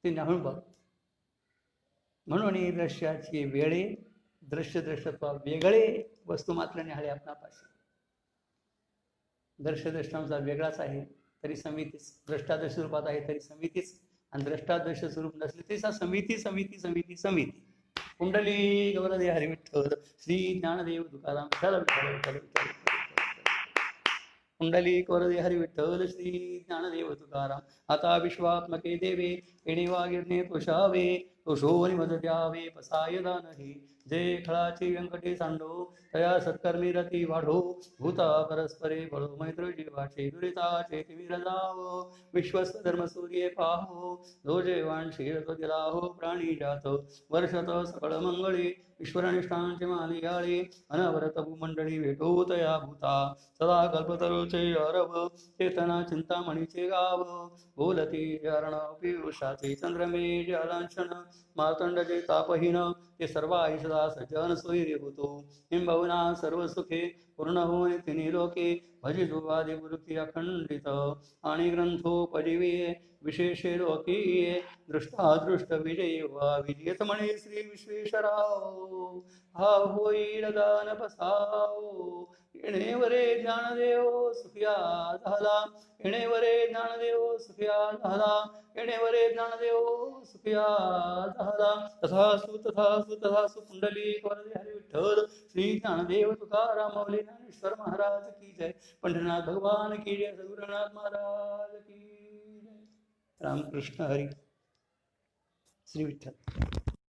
ते न्याहून बघ. म्हणून दृश्याची वेळे दृश्यत्व वेगळे वस्तू मात्र निहाळे आपणापाशी. दृश्यदृष्टांचा वेगळाच आहे तरी समितीच, द्रष्टादृश्य स्वरूपात आहे तरी समितीच, आणि द्रष्टादृश्य स्वरूप नसले तरी समिती. कुंडली गौरदे हरी विठ्ठल श्री ज्ञानदेव तुकाराम विठ्ठल. कुंडली गौरदे हरी विठ्ठल श्री ज्ञानदेव तुकाराम. आता विश्वात्मके देवे येणे वागिरणे तोषावे, तोषोनी मज द्यावे पसाय दानही. जे खळाची व्यंकटे सांडो तया सत्कर्मी रती वाढो. भूता परस्परे बळो मैत्र जीवाचे दुरिताचे तिमिर जावो. विश्वस्त धर्म सूर्ये पाहो, जो जेवाण शील तो दिलाहो. प्राणी जात वर्षत सकळ मंगळे, ईश्वरनिष्ठांचे माली गाळे. अनवरत भूमंडळी भेटो तया भूता, सदा कल्पतरुचे अरब. चेतना चिंतामणीचे गाव, बोलती अर्ण पियुषाचे चंद्रमे जलांशन. मार्तंडचे तापहीन ते सर्व आयुषदा सज्जन सोयी होतो. हिंबवना सर्व सुखे पूर्ण होणे तिन्ही लोके. भजिजोवादी गुरुकी अखंडित आणि ग्रंथोपजीवे विशेषे लोकी. दृष्टादृष्ट विजयी वा विजयत म्हणे श्री विश्वेश्वराव. हा होईल दान पसाव, येणेवरे ज्ञानदेव सुखिया झाला. येणेवरे ज्ञानदेव सुखिया झाला. येणेवरे ज्ञानदेव सुखिया झाला. तथासु पुंडलिक वरदे हरी विठ्ठल श्री ज्ञानदेव तुकाराम माऊली ज्ञानेश्वर महाराज की जय. पंढरीनाथ भगवान की जय. सद्गुरुनाथ महाराज की जय. रामकृष्ण हरी. श्री विठ्ठल.